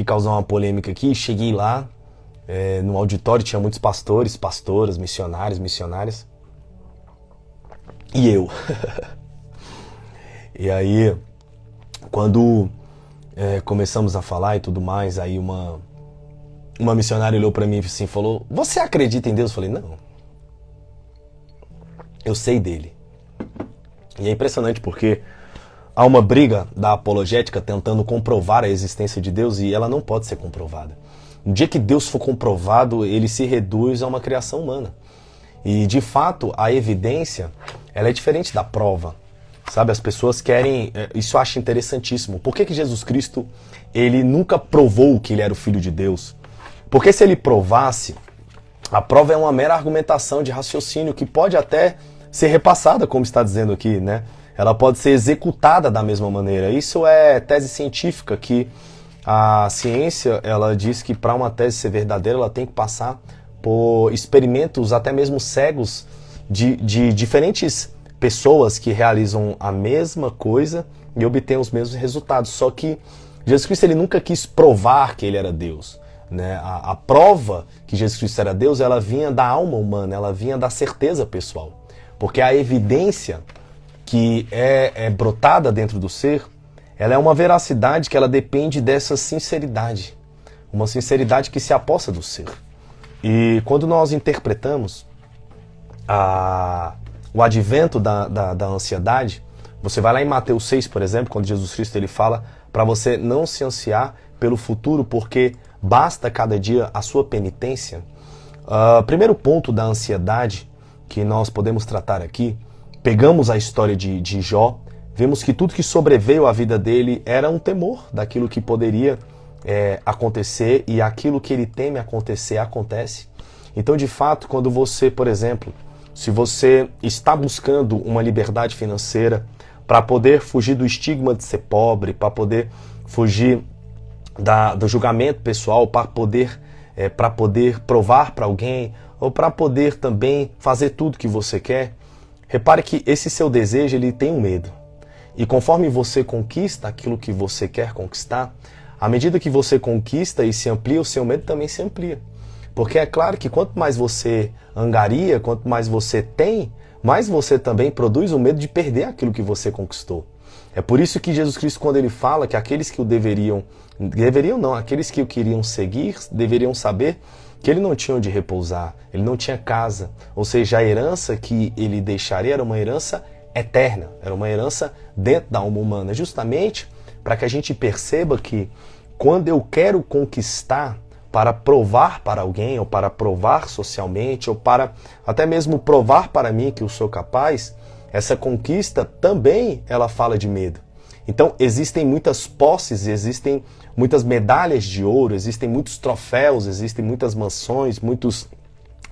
causar uma polêmica aqui. Cheguei lá, no auditório tinha muitos pastores, pastoras, missionárias. E eu. E aí, quando começamos a falar e tudo mais, aí uma missionária olhou pra mim e assim, falou: você acredita em Deus? Eu falei: não. Eu sei dele. E é impressionante porque há uma briga da apologética tentando comprovar a existência de Deus e ela não pode ser comprovada. No dia que Deus for comprovado, ele se reduz a uma criação humana. E, de fato, a evidência, ela é diferente da prova. Sabe, as pessoas querem... Isso eu acho interessantíssimo. Por que Jesus Cristo, ele nunca provou que ele era o Filho de Deus? Porque se ele provasse, a prova é uma mera argumentação de raciocínio que pode até ser repassada, como está dizendo aqui, né? Ela pode ser executada da mesma maneira. Isso é tese científica, que a ciência, ela diz que para uma tese ser verdadeira, ela tem que passar por experimentos até mesmo cegos de diferentes pessoas que realizam a mesma coisa e obtêm os mesmos resultados. Só que Jesus Cristo, ele nunca quis provar que ele era Deus, né? A prova que Jesus Cristo era Deus, ela vinha da alma humana, ela vinha da certeza pessoal. Porque a evidência que é brotada dentro do ser, ela é uma veracidade que ela depende dessa sinceridade. Uma sinceridade que se aposta do ser. E quando nós interpretamos o advento da ansiedade, você vai lá em Mateus 6, por exemplo, quando Jesus Cristo ele fala para você não se ansiar pelo futuro, porque basta cada dia a sua penitência. Primeiro ponto da ansiedade que nós podemos tratar aqui, pegamos a história de Jó, vemos que tudo que sobreveio à vida dele era um temor daquilo que poderia acontecer, e aquilo que ele teme acontecer, acontece. Então, de fato, quando você, por exemplo, se você está buscando uma liberdade financeira para poder fugir do estigma de ser pobre, para poder fugir do julgamento pessoal para poder provar para alguém ou para poder também fazer tudo que você quer. Repare que esse seu desejo, ele tem um medo. E conforme você conquista aquilo que você quer conquistar, à medida que você conquista e se amplia, o seu medo também se amplia. Porque é claro que quanto mais você angaria, quanto mais você tem, mais você também produz o medo de perder aquilo que você conquistou. É por isso que Jesus Cristo, quando ele fala que aqueles que o aqueles que o queriam seguir, deveriam saber que ele não tinha onde repousar, ele não tinha casa. Ou seja, a herança que ele deixaria era uma herança eterna, era uma herança dentro da alma humana, justamente para que a gente perceba que quando eu quero conquistar para provar para alguém, ou para provar socialmente, ou para até mesmo provar para mim que eu sou capaz, essa conquista também ela fala de medo. Então existem muitas posses, existem muitas medalhas de ouro, existem muitos troféus, existem muitas mansões, muitos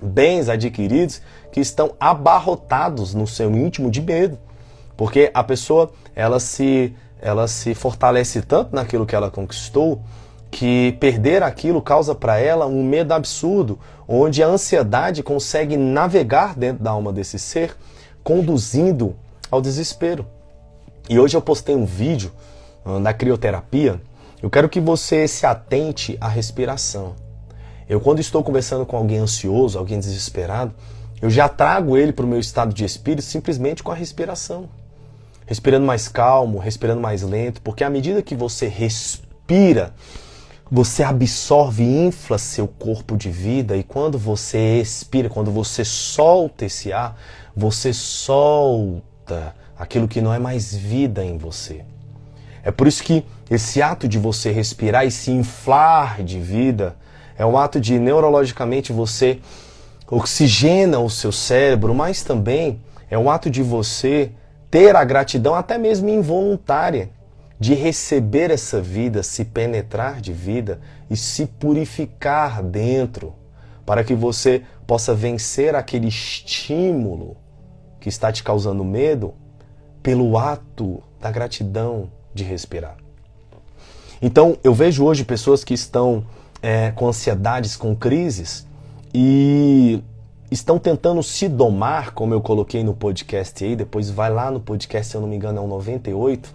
bens adquiridos que estão abarrotados no seu íntimo de medo. Porque a pessoa ela se fortalece tanto naquilo que ela conquistou que perder aquilo causa para ela um medo absurdo, onde a ansiedade consegue navegar dentro da alma desse ser, conduzindo ao desespero. E hoje eu postei um vídeo na crioterapia. Eu quero que você se atente à respiração. Eu, quando estou conversando com alguém ansioso, alguém desesperado, eu já trago ele para o meu estado de espírito simplesmente com a respiração. Respirando mais calmo, respirando mais lento, porque à medida que você respira, você absorve e infla seu corpo de vida, e quando você expira, quando você solta esse ar, você solta aquilo que não é mais vida em você. É por isso que esse ato de você respirar e se inflar de vida é um ato de neurologicamente você oxigena o seu cérebro, mas também é um ato de você ter a gratidão até mesmo involuntária de receber essa vida, se penetrar de vida e se purificar dentro, para que você possa vencer aquele estímulo que está te causando medo pelo ato da gratidão de respirar. Então, eu vejo hoje pessoas que estão com ansiedades, com crises, e estão tentando se domar, como eu coloquei no podcast aí, depois vai lá no podcast, se eu não me engano é o 98,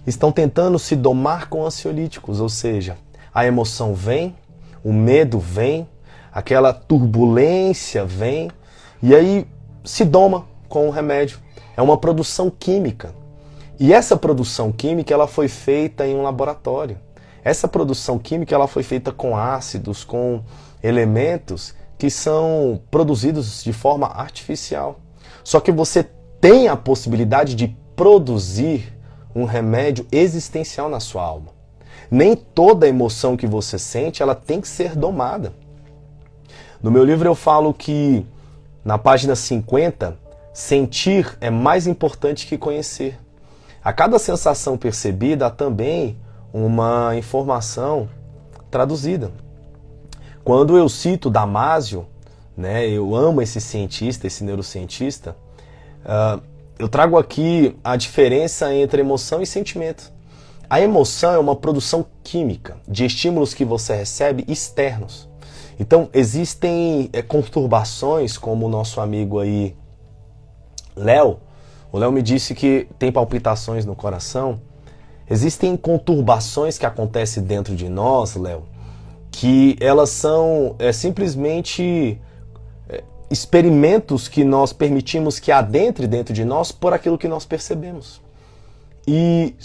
estão tentando se domar com ansiolíticos, ou seja, a emoção vem, o medo vem, aquela turbulência vem, e aí se doma com o remédio. É uma produção química. E essa produção química ela foi feita em um laboratório. Essa produção química ela foi feita com ácidos, com elementos que são produzidos de forma artificial. Só que você tem a possibilidade de produzir um remédio existencial na sua alma. Nem toda emoção que você sente ela tem que ser domada. No meu livro eu falo que, na página 50, sentir é mais importante que conhecer. A cada sensação percebida há também uma informação traduzida. Quando eu cito Damásio, eu amo esse cientista, esse neurocientista, eu trago aqui a diferença entre emoção e sentimento. A emoção é uma produção química de estímulos que você recebe externos. Então, existem conturbações, como o nosso amigo aí, Léo. O Léo me disse que tem palpitações no coração. Existem conturbações que acontecem dentro de nós, Léo, que elas são simplesmente experimentos que nós permitimos que adentre dentro de nós por aquilo que nós percebemos. E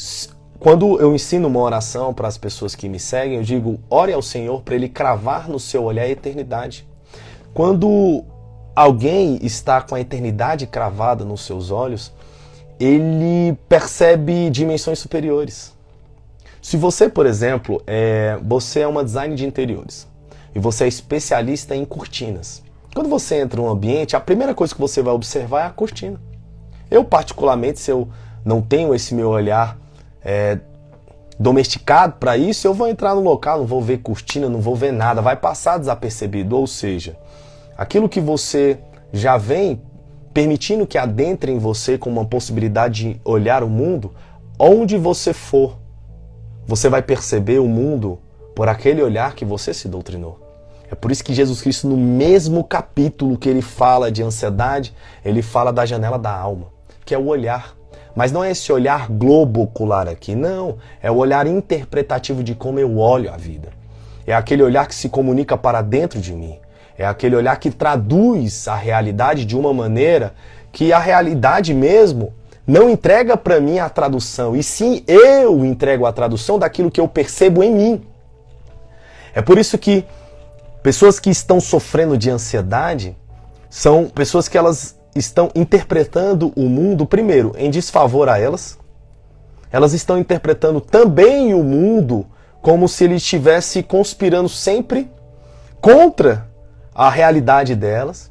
quando eu ensino uma oração para as pessoas que me seguem, eu digo, ore ao Senhor para Ele cravar no seu olhar a eternidade. Quando alguém está com a eternidade cravada nos seus olhos, ele percebe dimensões superiores. Se você, por exemplo, você é uma designer de interiores e você é especialista em cortinas. Quando você entra num ambiente, a primeira coisa que você vai observar é a cortina. Eu, particularmente, se eu não tenho esse meu olhar domesticado para isso, eu vou entrar no local, não vou ver cortina, não vou ver nada, vai passar desapercebido. Ou seja, aquilo que você já vem permitindo que adentre em você com uma possibilidade de olhar o mundo, onde você for, você vai perceber o mundo por aquele olhar que você se doutrinou. É por isso que Jesus Cristo, no mesmo capítulo que ele fala de ansiedade, ele fala da janela da alma, que é o olhar. Mas não é esse olhar globo ocular aqui, não. É o olhar interpretativo de como eu olho a vida. É aquele olhar que se comunica para dentro de mim. É aquele olhar que traduz a realidade de uma maneira que a realidade mesmo não entrega para mim a tradução, e sim eu entrego a tradução daquilo que eu percebo em mim. É por isso que pessoas que estão sofrendo de ansiedade são pessoas que elas estão interpretando o mundo, primeiro, em desfavor a elas. Elas estão interpretando também o mundo como se ele estivesse conspirando sempre contra a realidade delas.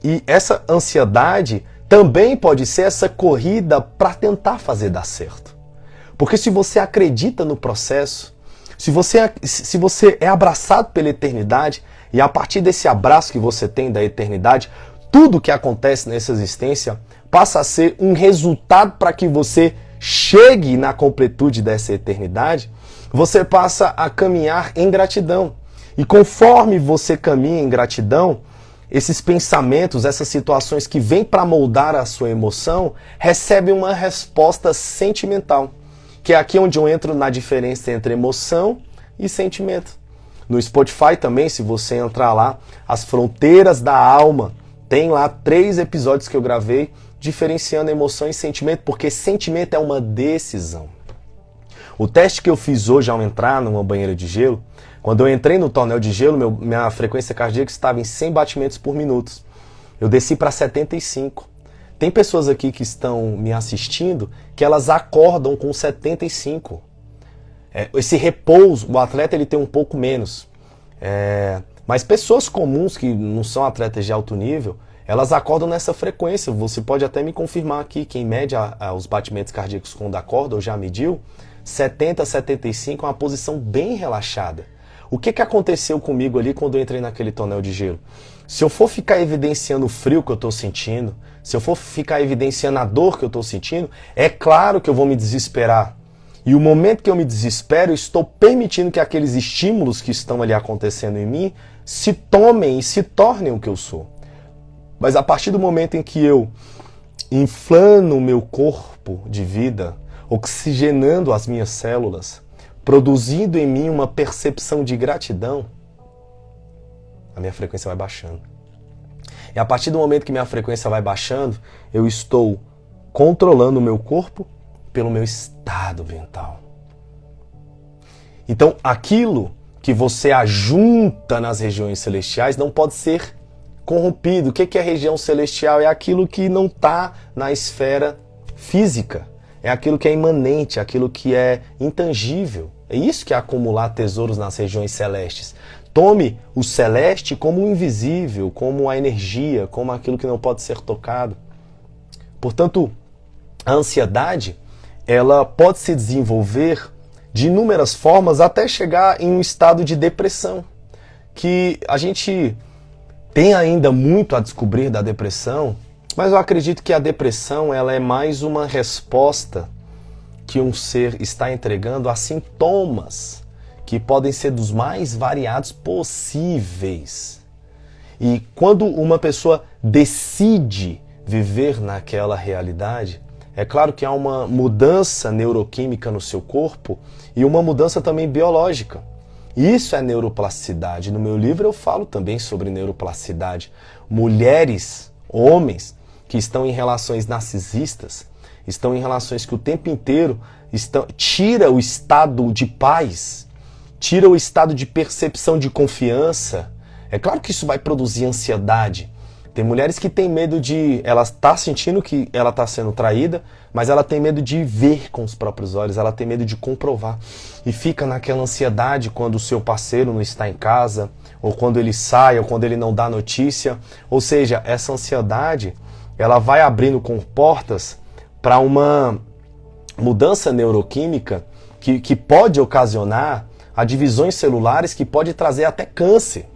E essa ansiedade também pode ser essa corrida para tentar fazer dar certo. Porque se você acredita no processo, se você é abraçado pela eternidade, e a partir desse abraço que você tem da eternidade, tudo que acontece nessa existência passa a ser um resultado para que você chegue na completude dessa eternidade, você passa a caminhar em gratidão. E conforme você caminha em gratidão, esses pensamentos, essas situações que vêm para moldar a sua emoção, recebem uma resposta sentimental, que é aqui onde eu entro na diferença entre emoção e sentimento. No Spotify também, se você entrar lá, As Fronteiras da Alma, tem lá 3 episódios que eu gravei diferenciando emoção e sentimento, porque sentimento é uma decisão. O teste que eu fiz hoje ao entrar numa banheira de gelo, quando eu entrei no tonel de gelo, minha frequência cardíaca estava em 100 batimentos por minuto. Eu desci para 75. Tem pessoas aqui que estão me assistindo que elas acordam com 75. Esse repouso, o atleta ele tem um pouco menos. Mas pessoas comuns que não são atletas de alto nível, elas acordam nessa frequência. Você pode até me confirmar aqui que em média os batimentos cardíacos quando acorda, ou já mediu, 70, 75 é uma posição bem relaxada. O que aconteceu comigo ali quando eu entrei naquele tonel de gelo? Se eu for ficar evidenciando o frio que eu estou sentindo, se eu for ficar evidenciando a dor que eu estou sentindo, é claro que eu vou me desesperar. E o momento que eu me desespero, eu estou permitindo que aqueles estímulos que estão ali acontecendo em mim se tomem e se tornem o que eu sou. Mas a partir do momento em que eu inflano o meu corpo de vida, oxigenando as minhas células, produzindo em mim uma percepção de gratidão, a minha frequência vai baixando. E a partir do momento que minha frequência vai baixando, eu estou controlando o meu corpo pelo meu estado mental. Então, aquilo que você ajunta nas regiões celestiais não pode ser corrompido. O que é região celestial? É aquilo que não está na esfera física. É aquilo que é imanente, aquilo que é intangível. É isso que é acumular tesouros nas regiões celestes. Tome o celeste como o invisível, como a energia, como aquilo que não pode ser tocado. Portanto, a ansiedade, ela pode se desenvolver de inúmeras formas até chegar em um estado de depressão, que a gente tem ainda muito a descobrir da depressão, mas eu acredito que a depressão ela é mais uma resposta que um ser está entregando a sintomas que podem ser dos mais variados possíveis. E quando uma pessoa decide viver naquela realidade, é claro que há uma mudança neuroquímica no seu corpo e uma mudança também biológica. Isso é neuroplasticidade. No meu livro eu falo também sobre neuroplasticidade. Mulheres, homens que estão em relações narcisistas, estão em relações que o tempo inteiro tira o estado de paz, tira o estado de percepção de confiança. É claro que isso vai produzir ansiedade. Tem mulheres que têm medo de... Ela está sentindo que ela está sendo traída, mas ela tem medo de ver com os próprios olhos, ela tem medo de comprovar. E fica naquela ansiedade quando o seu parceiro não está em casa, ou quando ele sai, ou quando ele não dá notícia. Ou seja, essa ansiedade, ela vai abrindo portas para uma mudança neuroquímica que pode ocasionar a divisões celulares que pode trazer até câncer.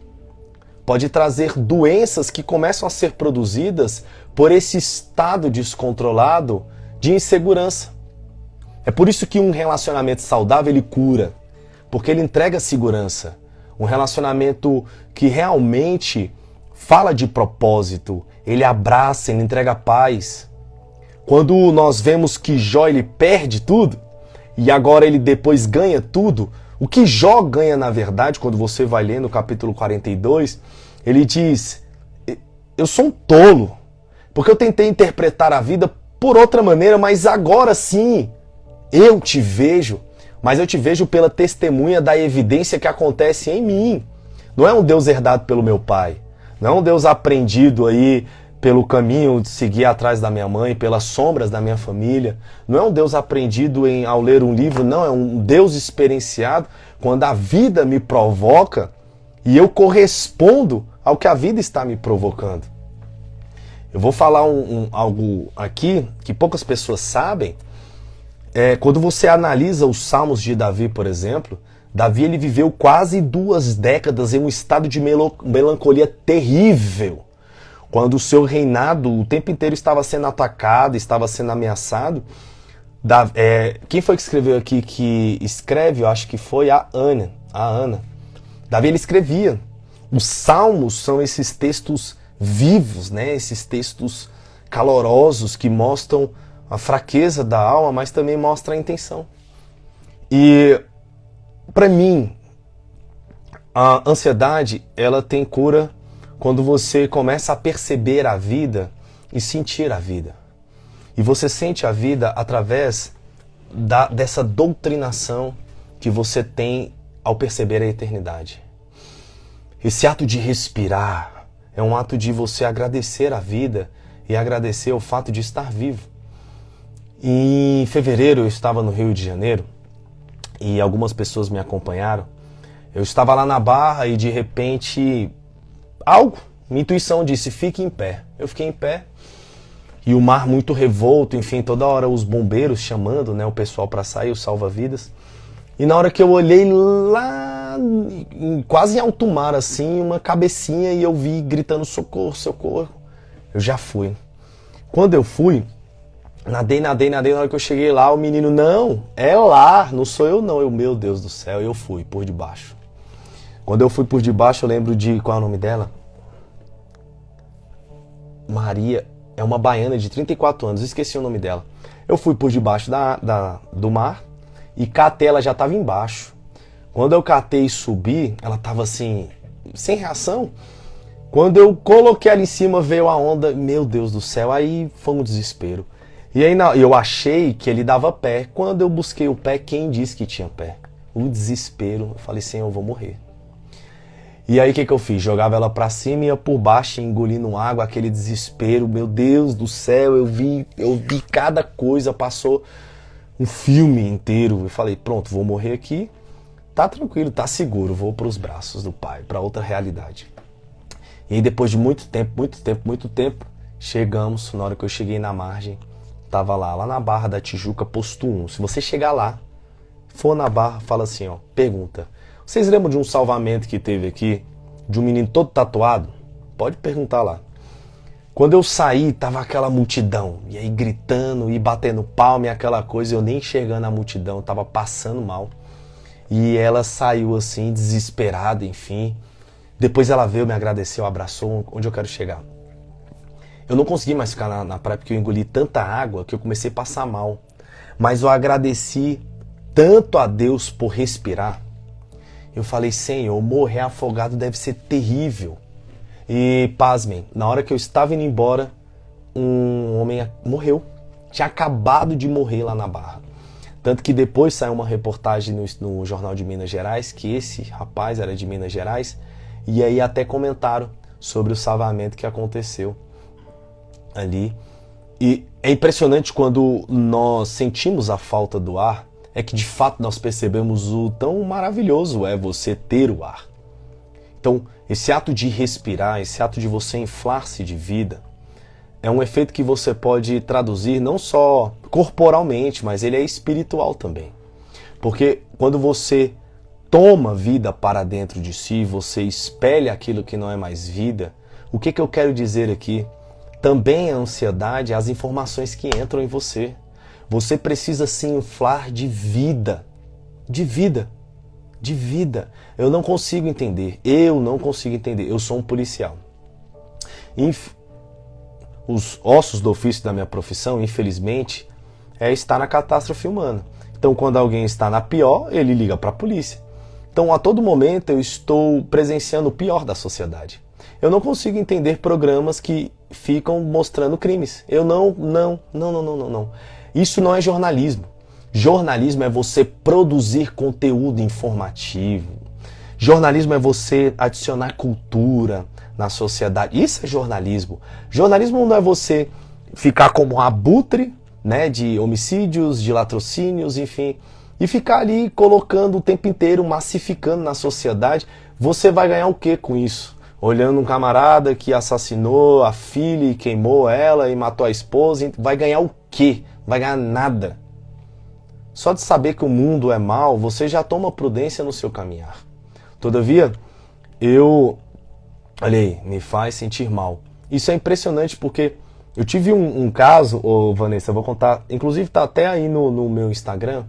Pode trazer doenças que começam a ser produzidas por esse estado descontrolado de insegurança. É por isso que um relacionamento saudável ele cura, porque ele entrega segurança. Um relacionamento que realmente fala de propósito, ele abraça, ele entrega paz. Quando nós vemos que Jó ele perde tudo e agora ele depois ganha tudo, o que Jó ganha na verdade, quando você vai ler no capítulo 42, ele diz: eu sou um tolo, porque eu tentei interpretar a vida por outra maneira, mas agora sim eu te vejo, mas eu te vejo pela testemunha da evidência que acontece em mim. Não é um Deus herdado pelo meu pai, não é um Deus aprendido aí pelo caminho de seguir atrás da minha mãe, pelas sombras da minha família. Não é um Deus aprendido ao ler um livro, não. É um Deus experienciado quando a vida me provoca e eu correspondo ao que a vida está me provocando. Eu vou falar algo aqui que poucas pessoas sabem. Quando você analisa os Salmos de Davi, por exemplo, Davi ele viveu quase 2 décadas em um estado de melancolia terrível. Quando o seu reinado o tempo inteiro estava sendo atacado, estava sendo ameaçado. Quem foi que escreveu aqui? Que escreve, eu acho que foi a Ana. Davi ele escrevia. Os salmos são esses textos vivos, né? Esses textos calorosos que mostram a fraqueza da alma, mas também mostram a intenção. E para mim, a ansiedade ela tem cura quando você começa a perceber a vida e sentir a vida. E você sente a vida através dessa doutrinação que você tem ao perceber a eternidade. Esse ato de respirar é um ato de você agradecer a vida e agradecer o fato de estar vivo. Em fevereiro eu estava no Rio de Janeiro e algumas pessoas me acompanharam. Eu estava lá na Barra e de repente minha intuição disse: fique em pé. Eu fiquei em pé e o mar muito revolto, enfim, toda hora os bombeiros chamando, né, o pessoal para sair, os salva-vidas. E na hora que eu olhei lá, quase em alto mar assim, uma cabecinha e eu vi gritando socorro, socorro. Eu já fui. Quando eu fui, nadei, na hora que eu cheguei lá, o menino: não, é lá, não sou eu não. Meu Deus do céu, eu fui por debaixo. Quando eu fui por debaixo, eu lembro de... Qual é o nome dela? Maria. É uma baiana de 34 anos. Esqueci o nome dela. Eu fui por debaixo do mar e catei, ela já estava embaixo. Quando eu catei e subi, ela estava assim, sem reação. Quando eu coloquei ela em cima, veio a onda. Meu Deus do céu, aí foi um desespero. E aí eu achei que ele dava pé. Quando eu busquei o pé, quem disse que tinha pé? O desespero. Eu falei: Senhor, eu vou morrer. E aí o que eu fiz? Jogava ela pra cima e ia por baixo, engolindo água, aquele desespero. Meu Deus do céu, eu vi cada coisa, passou um filme inteiro. Eu falei: pronto, vou morrer aqui, tá tranquilo, tá seguro, vou pros braços do Pai, pra outra realidade. E aí depois de muito tempo, chegamos. Na hora que eu cheguei na margem, tava lá na Barra da Tijuca, posto 1. Se você chegar lá, for na Barra, fala assim, ó, pergunta: vocês lembram de um salvamento que teve aqui, de um menino todo tatuado? Pode perguntar lá. Quando eu saí, tava aquela multidão, e aí gritando e batendo palma e aquela coisa, eu nem enxergando a multidão, tava passando mal. E ela saiu assim, desesperada, enfim. Depois ela veio, me agradeceu, abraçou. Onde eu quero chegar? Eu não consegui mais ficar na praia porque eu engoli tanta água que eu comecei a passar mal. Mas eu agradeci tanto a Deus por respirar. Eu falei: Senhor, morrer afogado deve ser terrível. E pasmem, na hora que eu estava indo embora, um homem morreu. Tinha acabado de morrer lá na Barra. Tanto que depois saiu uma reportagem no Jornal de Minas Gerais, que esse rapaz era de Minas Gerais, e aí até comentaram sobre o salvamento que aconteceu ali. E é impressionante quando nós sentimos a falta do ar, é que de fato nós percebemos o tão maravilhoso é você ter o ar. Então, esse ato de respirar, esse ato de você inflar-se de vida, é um efeito que você pode traduzir não só corporalmente, mas ele é espiritual também. Porque quando você toma vida para dentro de si, você espelha aquilo que não é mais vida. O que eu quero dizer aqui? Também a ansiedade é as informações que entram em você. Você precisa se inflar de vida. De vida. De vida. Eu não consigo entender. Eu sou um policial. Os ossos do ofício da minha profissão, infelizmente, é estar na catástrofe humana. Então, quando alguém está na pior, ele liga para a polícia. Então, a todo momento, eu estou presenciando o pior da sociedade. Eu não consigo entender programas que ficam mostrando crimes. Não. Isso não é jornalismo. Jornalismo é você produzir conteúdo informativo. Jornalismo é você adicionar cultura na sociedade. Isso é jornalismo. Jornalismo não é você ficar como um abutre, né, de homicídios, de latrocínios, enfim, e ficar ali colocando o tempo inteiro, massificando na sociedade. Você vai ganhar o quê com isso? Olhando um camarada que assassinou a filha e queimou ela e matou a esposa, vai ganhar o quê? Vai ganhar nada. Só de saber que o mundo é mau, você já toma prudência no seu caminhar. Todavia, olha aí, me faz sentir mal. Isso é impressionante porque eu tive um caso, Vanessa, eu vou contar, inclusive tá até aí no meu Instagram,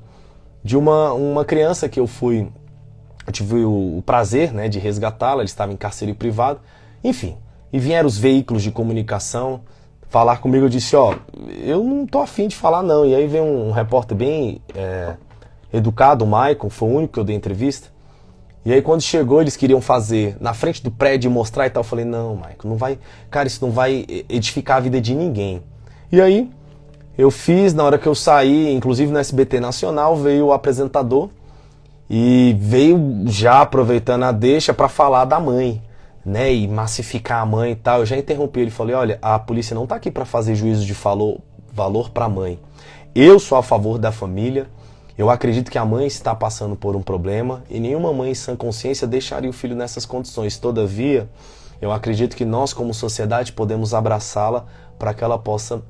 de uma criança que eu tive o prazer, né, de resgatá-la, ela estava em cárcere privado, enfim, e vieram os veículos de comunicação falar comigo. Eu disse, eu não tô afim de falar não, e aí veio um repórter bem educado, o Maicon, foi o único que eu dei entrevista, e aí quando chegou eles queriam fazer na frente do prédio, mostrar e tal, eu falei, não, Maicon, não vai, cara, isso não vai edificar a vida de ninguém. E aí eu fiz, na hora que eu saí, inclusive no SBT Nacional, veio o apresentador e veio já aproveitando a deixa para falar da mãe, né, e massificar a mãe e tal. Eu já interrompi ele e falei, olha, a polícia não tá aqui para fazer juízo de valor para a mãe. Eu sou a favor da família, eu acredito que a mãe está passando por um problema e nenhuma mãe em sã consciência deixaria o filho nessas condições. Todavia, eu acredito que nós como sociedade podemos abraçá-la para que ela possa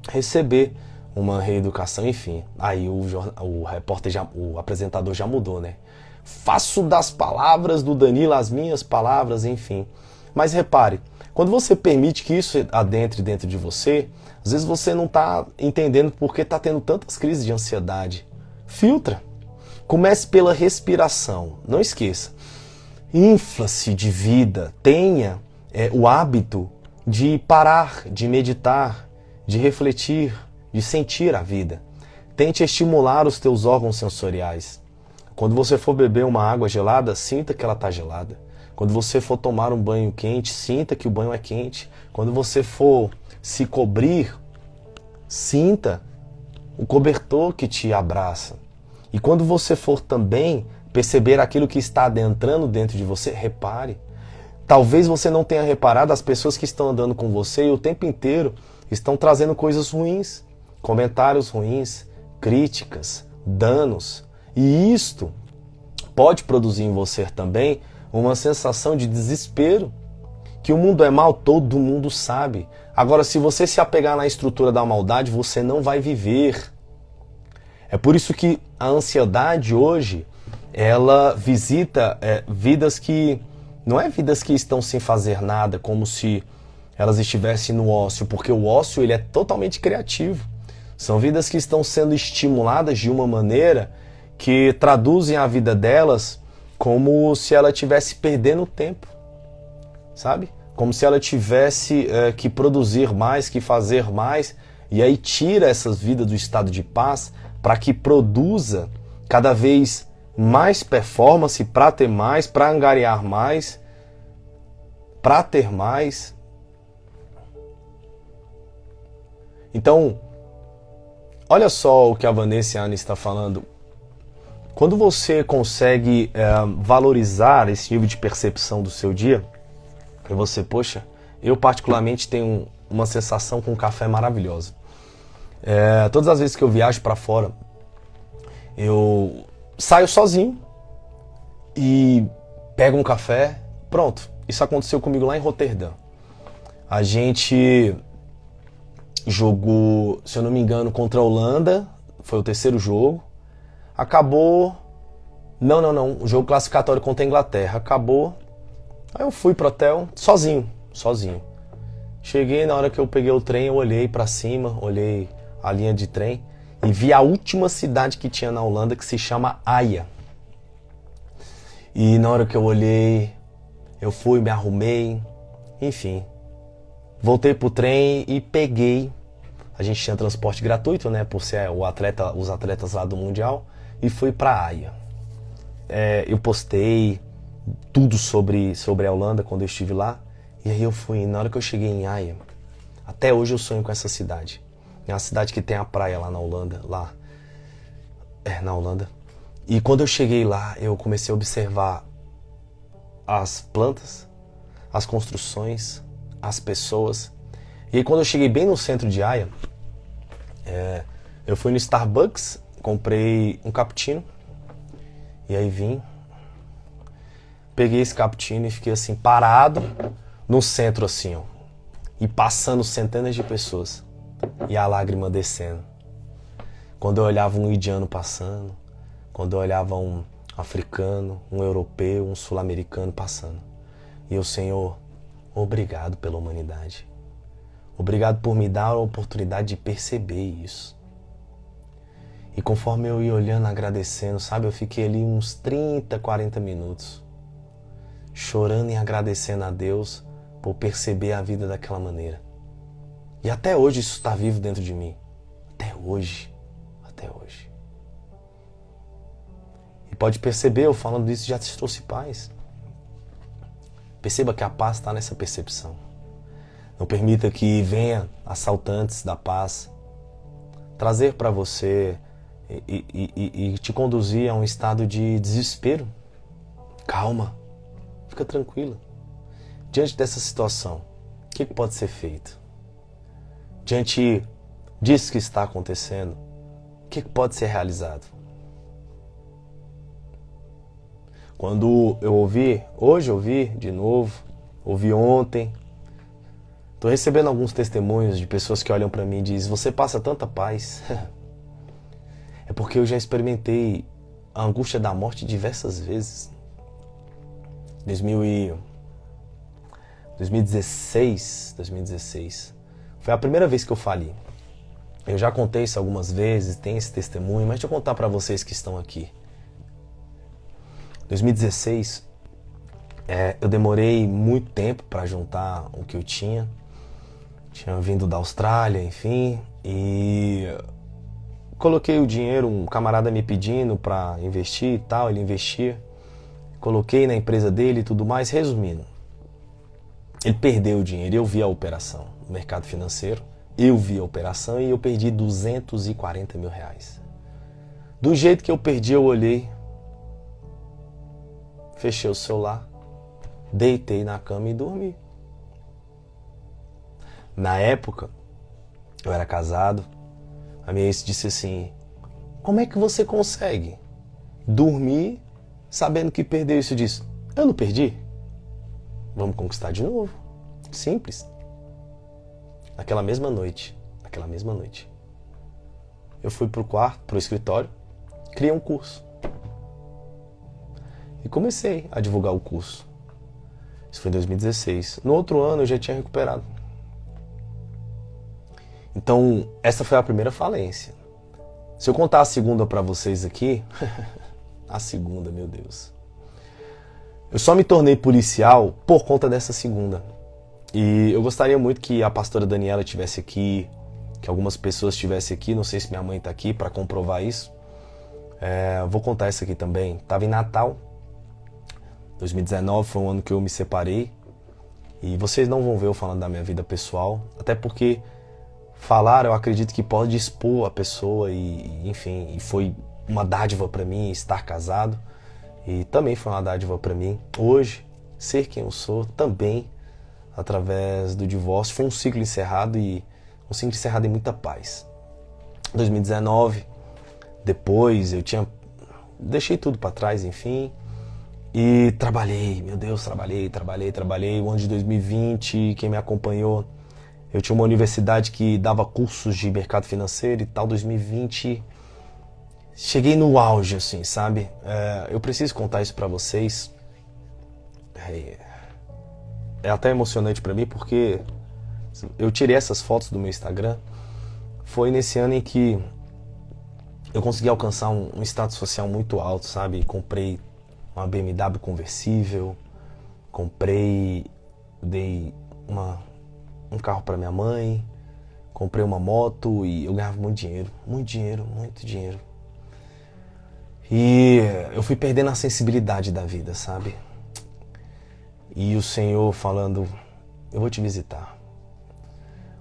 receber uma reeducação, enfim. Aí o repórter, o apresentador já mudou, né? Faço das palavras do Danilo as minhas palavras, enfim. Mas repare, quando você permite que isso adentre dentro de você, às vezes você não está entendendo por que está tendo tantas crises de ansiedade. Filtra. Comece pela respiração. Não esqueça. Infla-se de vida. Tenha o hábito de parar, de meditar, de refletir, de sentir a vida. Tente estimular os teus órgãos sensoriais. Quando você for beber uma água gelada, sinta que ela está gelada. Quando você for tomar um banho quente, sinta que o banho é quente. Quando você for se cobrir, sinta o cobertor que te abraça. E quando você for também perceber aquilo que está adentrando dentro de você, repare. Talvez você não tenha reparado as pessoas que estão andando com você e o tempo inteiro estão trazendo coisas ruins, comentários ruins, críticas, danos. E isto pode produzir em você também uma sensação de desespero. Que o mundo é mau, todo mundo sabe. Agora, se você se apegar na estrutura da maldade, você não vai viver. É por isso que a ansiedade hoje, ela visita vidas que... Não é vidas que estão sem fazer nada, como se elas estivessem no ócio, porque o ócio ele é totalmente criativo. São vidas que estão sendo estimuladas de uma maneira que traduzem a vida delas como se ela estivesse perdendo tempo, sabe? Como se ela tivesse que produzir mais, que fazer mais, e aí tira essas vidas do estado de paz para que produza cada vez mais performance, para ter mais, para angariar mais, para ter mais. Então, olha só o que a Vanessa e a Anne está falando. Quando você consegue valorizar esse nível de percepção do seu dia, e você, poxa, eu particularmente tenho uma sensação com café maravilhosa. Todas as vezes que eu viajo para fora, eu saio sozinho e pego um café, pronto. Isso aconteceu comigo lá em Roterdã. A gente jogou, se eu não me engano, contra a Holanda, foi o terceiro jogo. Acabou... Não. O jogo classificatório contra a Inglaterra. Acabou. Aí eu fui pro hotel sozinho. Cheguei, na hora que eu peguei o trem, eu olhei pra cima, olhei a linha de trem e vi a última cidade que tinha na Holanda, que se chama Haia. E na hora que eu olhei, eu fui, me arrumei, enfim. Voltei pro trem e peguei. A gente tinha transporte gratuito, né, por ser os atletas lá do Mundial, e fui pra Haia. Eu postei tudo sobre a Holanda quando eu estive lá, e aí eu fui. Na hora que eu cheguei em Haia, até hoje eu sonho com essa cidade. É uma cidade que tem a praia lá na Holanda, na Holanda. E quando eu cheguei lá, eu comecei a observar as plantas, as construções, as pessoas. E aí quando eu cheguei bem no centro de Haia, eu fui no Starbucks, comprei um cappuccino, e aí vim, peguei esse cappuccino e fiquei assim, parado no centro assim, ó, e passando centenas de pessoas, e a lágrima descendo. Quando eu olhava um indiano passando, quando eu olhava um africano, um europeu, um sul-americano passando. E o Senhor, obrigado pela humanidade. Obrigado por me dar a oportunidade de perceber isso. E conforme eu ia olhando, agradecendo, sabe, eu fiquei ali uns 30, 40 minutos, chorando e agradecendo a Deus por perceber a vida daquela maneira. E até hoje isso está vivo dentro de mim. Até hoje. Até hoje. E pode perceber, eu falando isso já te trouxe paz. Perceba que a paz está nessa percepção. Não permita que venha assaltantes da paz trazer para você e te conduzir a um estado de desespero. Calma, fica tranquila. Diante dessa situação, o que pode ser feito? Diante disso que está acontecendo, o que pode ser realizado? Quando eu hoje ouvi de novo, ouvi ontem, estou recebendo alguns testemunhos de pessoas que olham para mim e dizem: você passa tanta paz. É porque eu já experimentei a angústia da morte diversas vezes. 2016 foi a primeira vez que eu fali. Eu já contei isso algumas vezes, tem esse testemunho, mas deixa eu contar para vocês que estão aqui. 2016, eu demorei muito tempo para juntar o que eu tinha. Tinha vindo da Austrália, enfim, e coloquei o dinheiro, um camarada me pedindo para investir e tal, ele investia. Coloquei na empresa dele e tudo mais. Resumindo, ele perdeu o dinheiro, eu vi a operação no mercado financeiro, eu vi a operação e eu perdi R$240 mil. Do jeito que eu perdi, eu olhei, fechei o celular, deitei na cama e dormi. Na época, eu era casado, a minha ex disse assim: como é que você consegue dormir sabendo que perdeu isso disso? Eu não perdi. Vamos conquistar de novo. Simples. Naquela mesma noite, eu fui pro escritório, criei um curso. E comecei a divulgar o curso. Isso foi em 2016. No outro ano eu já tinha recuperado. Então, essa foi a primeira falência. Se eu contar a segunda para vocês aqui, a segunda, meu Deus. Eu só me tornei policial por conta dessa segunda. E eu gostaria muito que a pastora Daniela estivesse aqui, que algumas pessoas estivessem aqui, não sei se minha mãe está aqui para comprovar isso. Vou contar isso aqui também. Estava em Natal, 2019 foi um ano que eu me separei. E vocês não vão ver eu falando da minha vida pessoal, até porque falar, eu acredito que pode expor a pessoa e enfim, e foi uma dádiva para mim estar casado e também foi uma dádiva para mim hoje ser quem eu sou também através do divórcio. Foi um ciclo encerrado e um ciclo encerrado em muita paz. 2019, depois eu deixei tudo para trás, enfim, e trabalhei, meu Deus, trabalhei. O ano de 2020, quem me acompanhou, eu tinha uma universidade que dava cursos de mercado financeiro e tal. 2020, cheguei no auge, assim, sabe? Eu preciso contar isso pra vocês. É até emocionante pra mim, porque eu tirei essas fotos do meu Instagram. Foi nesse ano em que eu consegui alcançar um status social muito alto, sabe? Comprei uma BMW conversível, dei um carro para minha mãe, comprei uma moto e eu ganhava muito dinheiro, muito dinheiro, muito dinheiro. E eu fui perdendo a sensibilidade da vida, sabe? E o Senhor falando, eu vou te visitar.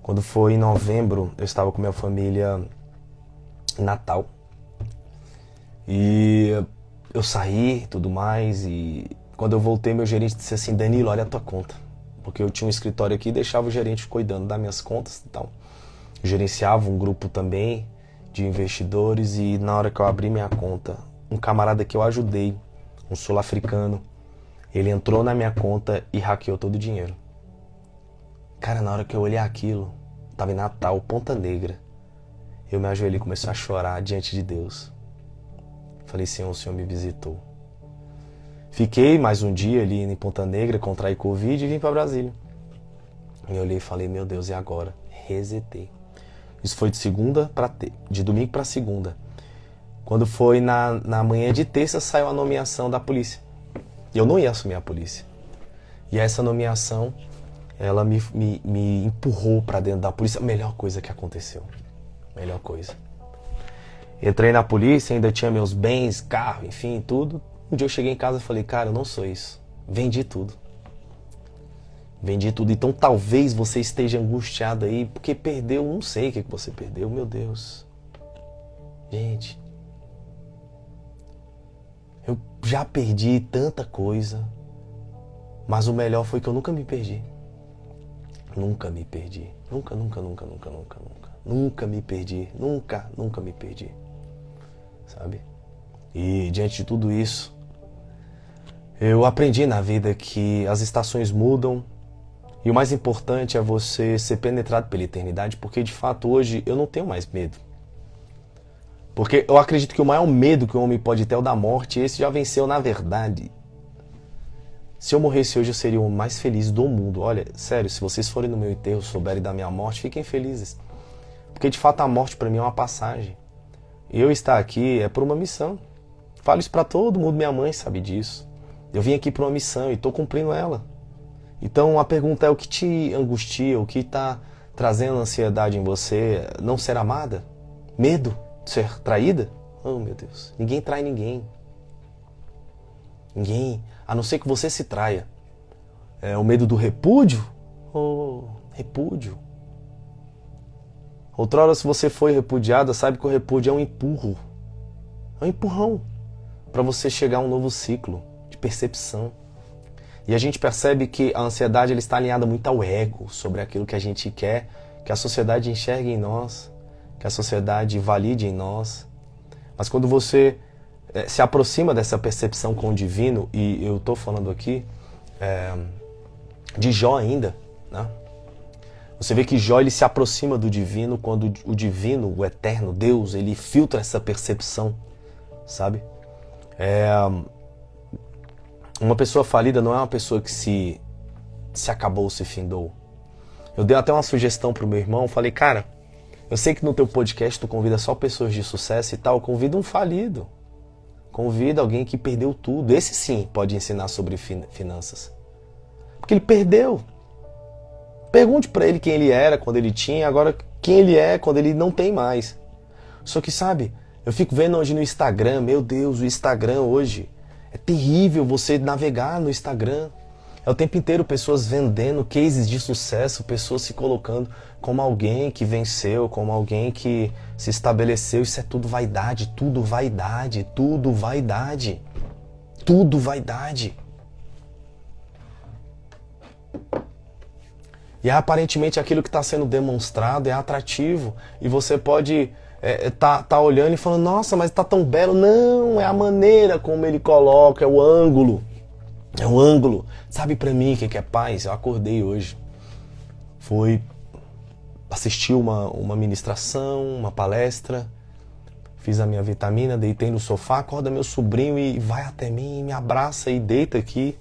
Quando foi em novembro, eu estava com minha família em Natal. E eu saí e tudo mais, e quando eu voltei, meu gerente disse assim, Danilo, olha a tua conta. Porque eu tinha um escritório aqui e deixava o gerente cuidando das minhas contas e tal. Eu gerenciava um grupo também de investidores e na hora que eu abri minha conta, um camarada que eu ajudei, um sul-africano, ele entrou na minha conta e hackeou todo o dinheiro. Cara, na hora que eu olhei aquilo, tava em Natal, Ponta Negra, eu me ajoelhei e comecei a chorar diante de Deus. Falei, Senhor, o Senhor me visitou. Fiquei mais um dia ali em Ponta Negra, contraí Covid e vim para Brasília. Eu olhei e falei, meu Deus, e agora? Resetei. Isso foi de domingo para segunda. Quando foi na manhã de terça, saiu a nomeação da polícia. E eu não ia assumir a polícia. E essa nomeação, ela me empurrou para dentro da polícia. A melhor coisa que aconteceu. Melhor coisa. Entrei na polícia, ainda tinha meus bens, carro, enfim, tudo. Um dia eu cheguei em casa e falei, cara, eu não sou isso. Vendi tudo. Vendi tudo. Então talvez você esteja angustiado aí, porque perdeu, não sei o que você perdeu, meu Deus. Gente, eu já perdi tanta coisa, mas o melhor foi que eu nunca me perdi. Nunca me perdi. Nunca me perdi. Nunca me perdi. Sabe? E diante de tudo isso, eu aprendi na vida que as estações mudam e o mais importante é você ser penetrado pela eternidade, porque de fato hoje eu não tenho mais medo. Porque eu acredito que o maior medo que o homem pode ter é o da morte, e esse já venceu na verdade. Se eu morresse hoje, eu seria o homem mais feliz do mundo. Olha, sério, se vocês forem no meu enterro, souberem da minha morte, fiquem felizes. Porque de fato a morte para mim é uma passagem. Eu estar aqui é por uma missão. Falo isso para todo mundo, minha mãe sabe disso. Eu vim aqui por uma missão e estou cumprindo ela. Então a pergunta é, o que te angustia, o que está trazendo ansiedade em você? Não ser amada? Medo de ser traída? Oh meu Deus, ninguém trai ninguém. Ninguém, a não ser que você se traia. É o medo do repúdio? Oh, repúdio. Outrora, se você foi repudiada, sabe que o repúdio é um empurro. É um empurrão para você chegar a um novo ciclo de percepção. E a gente percebe que a ansiedade ela está alinhada muito ao ego, sobre aquilo que a gente quer, que a sociedade enxergue em nós, que a sociedade valide em nós. Mas quando você se aproxima dessa percepção com o divino, e eu estou falando aqui de Jó ainda, né? Você vê que Jó ele se aproxima do divino quando o divino, o eterno, Deus, ele filtra essa percepção, sabe? Uma pessoa falida não é uma pessoa que se acabou, se findou. Eu dei até uma sugestão pro meu irmão, falei, cara, eu sei que no teu podcast tu convida só pessoas de sucesso e tal, convida um falido. Convida alguém que perdeu tudo. Esse sim pode ensinar sobre finanças. Porque ele perdeu. Pergunte pra ele quem ele era quando ele tinha, agora quem ele é quando ele não tem mais. Só que sabe, eu fico vendo hoje no Instagram, meu Deus, o Instagram hoje é terrível você navegar no Instagram. É o tempo inteiro pessoas vendendo cases de sucesso, pessoas se colocando como alguém que venceu, como alguém que se estabeleceu. Isso é tudo vaidade, tudo vaidade, tudo vaidade. Tudo vaidade. E aparentemente aquilo que está sendo demonstrado é atrativo. E você pode tá olhando e falando, nossa, mas tá tão belo. Não, é a maneira como ele coloca, é o ângulo. É o ângulo. Sabe pra mim o que é paz? Eu acordei hoje. Fui assistir uma ministração, uma palestra. Fiz a minha vitamina, deitei no sofá, acorda meu sobrinho e vai até mim, me abraça e deita aqui.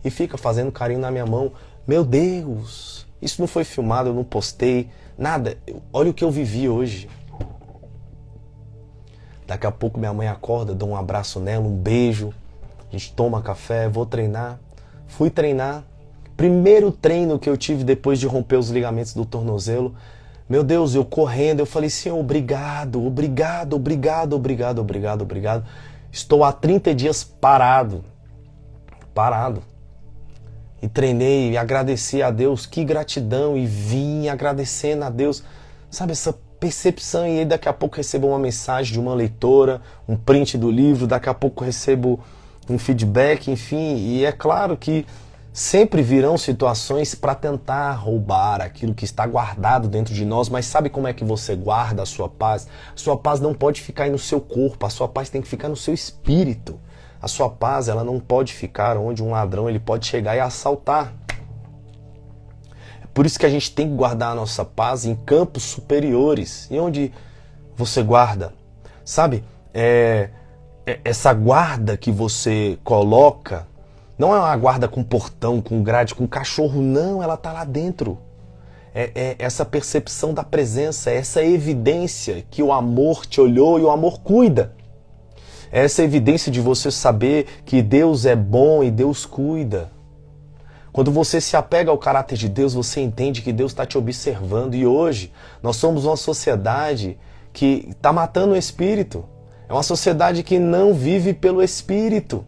E fica fazendo carinho na minha mão. Meu Deus, isso não foi filmado, eu não postei, nada. Olha o que eu vivi hoje. Daqui a pouco minha mãe acorda, dou um abraço nela, um beijo. A gente toma café, vou treinar. Fui treinar. Primeiro treino que eu tive depois de romper os ligamentos do tornozelo. Meu Deus, eu correndo, eu falei, Senhor, obrigado, obrigado, obrigado, obrigado, obrigado, obrigado. Estou há 30 dias parado. E treinei, e agradeci a Deus, que gratidão, e vim agradecendo a Deus. Sabe, essa percepção, e aí daqui a pouco recebo uma mensagem de uma leitora, um print do livro, daqui a pouco recebo um feedback, enfim, e é claro que sempre virão situações para tentar roubar aquilo que está guardado dentro de nós, mas sabe como é que você guarda a sua paz? A sua paz não pode ficar aí no seu corpo, a sua paz tem que ficar no seu espírito. A sua paz, ela não pode ficar onde um ladrão ele pode chegar e assaltar. É por isso que a gente tem que guardar a nossa paz em campos superiores. E onde você guarda? Sabe, essa guarda que você coloca não é uma guarda com portão, com grade, com cachorro, não, ela está lá dentro. É essa percepção da presença, essa evidência que o amor te olhou e o amor cuida. É essa evidência de você saber que Deus é bom e Deus cuida. Quando você se apega ao caráter de Deus, você entende que Deus está te observando. E hoje, nós somos uma sociedade que está matando o espírito. É uma sociedade que não vive pelo espírito.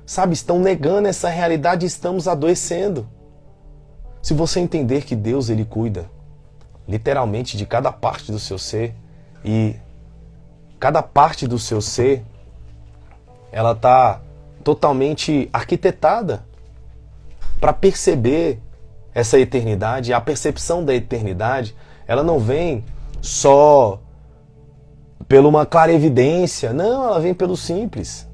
Sabe, estão negando essa realidade e estamos adoecendo. Se você entender que Deus, Ele cuida, literalmente, de cada parte do seu ser, e cada parte do seu ser, ela está totalmente arquitetada para perceber essa eternidade. A percepção da eternidade, ela não vem só pela uma clarevidência, não, ela vem pelo simples.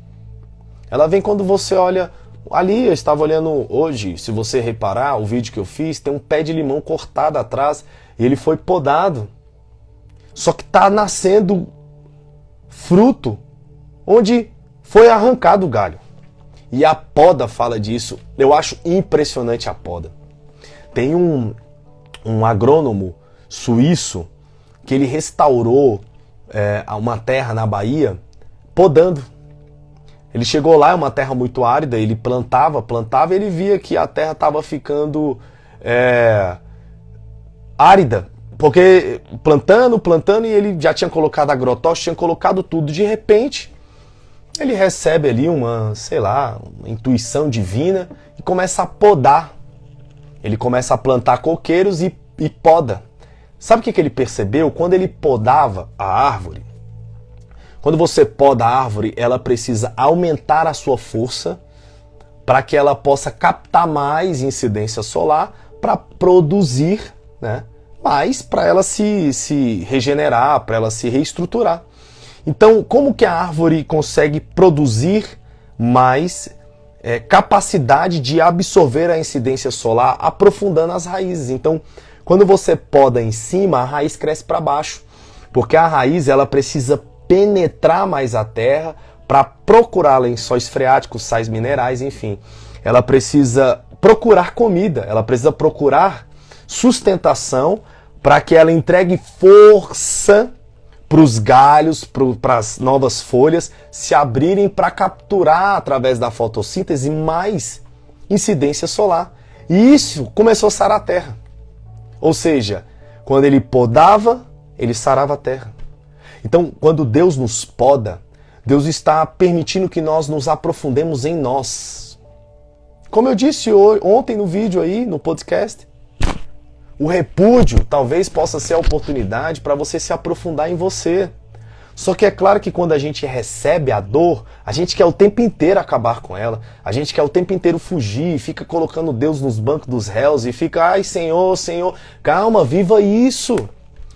Ela vem quando você olha, ali eu estava olhando hoje, se você reparar, o vídeo que eu fiz, tem um pé de limão cortado atrás, e ele foi podado. Só que está nascendo fruto, onde foi arrancado o galho. E a poda fala disso. Eu acho impressionante a poda. Tem um agrônomo suíço que ele restaurou uma terra na Bahia podando. Ele chegou lá, é uma terra muito árida, ele plantava, e ele via que a terra estava ficando árida. Porque plantando, e ele já tinha colocado agrotóxico, tinha colocado tudo. De repente, ele recebe ali uma intuição divina e começa a podar. Ele começa a plantar coqueiros e poda. Sabe o que ele percebeu? Quando ele podava a árvore, quando você poda a árvore, ela precisa aumentar a sua força para que ela possa captar mais incidência solar para produzir, né, mais, para ela se regenerar, para ela se reestruturar. Então, como que a árvore consegue produzir mais capacidade de absorver a incidência solar, aprofundando as raízes? Então, quando você poda em cima, a raiz cresce para baixo, porque a raiz ela precisa penetrar mais a terra para procurar lençóis freáticos, sais minerais, enfim. Ela precisa procurar comida, ela precisa procurar sustentação para que ela entregue força para os galhos, para as novas folhas se abrirem para capturar através da fotossíntese mais incidência solar. E isso começou a sarar a terra. Ou seja, quando ele podava, ele sarava a terra. Então, quando Deus nos poda, Deus está permitindo que nós nos aprofundemos em nós. Como eu disse ontem no vídeo aí, no podcast, o repúdio talvez possa ser a oportunidade para você se aprofundar em você. Só que é claro que quando a gente recebe a dor, a gente quer o tempo inteiro acabar com ela. A gente quer o tempo inteiro fugir, fica colocando Deus nos bancos dos réus e fica, ai Senhor, Senhor, calma, viva isso.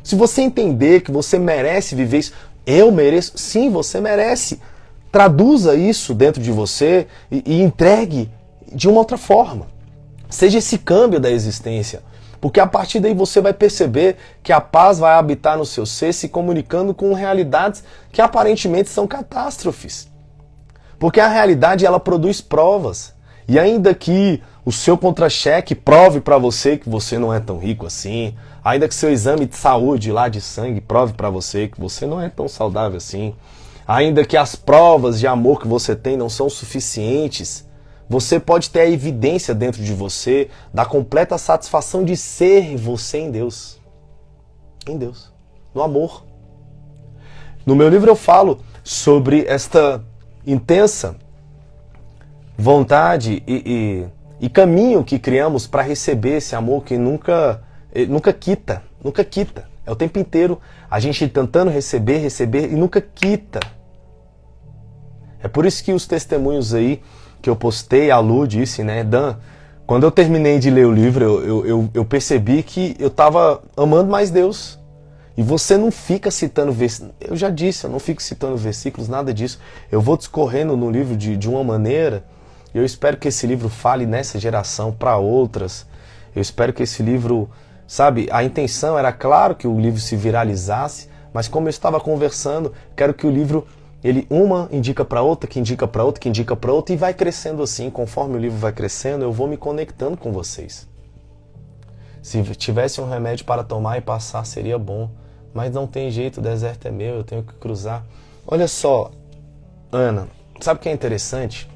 Se você entender que você merece viver isso, eu mereço, sim, você merece. Traduza isso dentro de você e entregue de uma outra forma. Seja esse câmbio da existência. Porque a partir daí você vai perceber que a paz vai habitar no seu ser, se comunicando com realidades que aparentemente são catástrofes. Porque a realidade ela produz provas. E ainda que o seu contra-cheque prove para você que você não é tão rico assim, ainda que seu exame de saúde lá de sangue prove para você que você não é tão saudável assim, ainda que as provas de amor que você tem não são suficientes, você pode ter a evidência dentro de você da completa satisfação de ser você em Deus. Em Deus. No amor. No meu livro eu falo sobre esta intensa vontade e caminho que criamos para receber esse amor que nunca quita. Nunca quita. É o tempo inteiro a gente tentando receber e nunca quita. É por isso que os testemunhos aí que eu postei, a Lu disse, né, Dan, quando eu terminei de ler o livro, eu percebi que eu estava amando mais Deus. E você não fica citando versículos, eu já disse, eu não fico citando versículos, nada disso. Eu vou discorrendo no livro de uma maneira, e eu espero que esse livro fale nessa geração para outras. Eu espero que esse livro, sabe, a intenção era claro que o livro se viralizasse, mas como eu estava conversando, quero que o livro, uma indica para outra, que indica para outra, que indica para outra, e vai crescendo assim. Conforme o livro vai crescendo, eu vou me conectando com vocês. Se tivesse um remédio para tomar e passar, seria bom. Mas não tem jeito, o deserto é meu, eu tenho que cruzar. Olha só, Ana, sabe o que é interessante?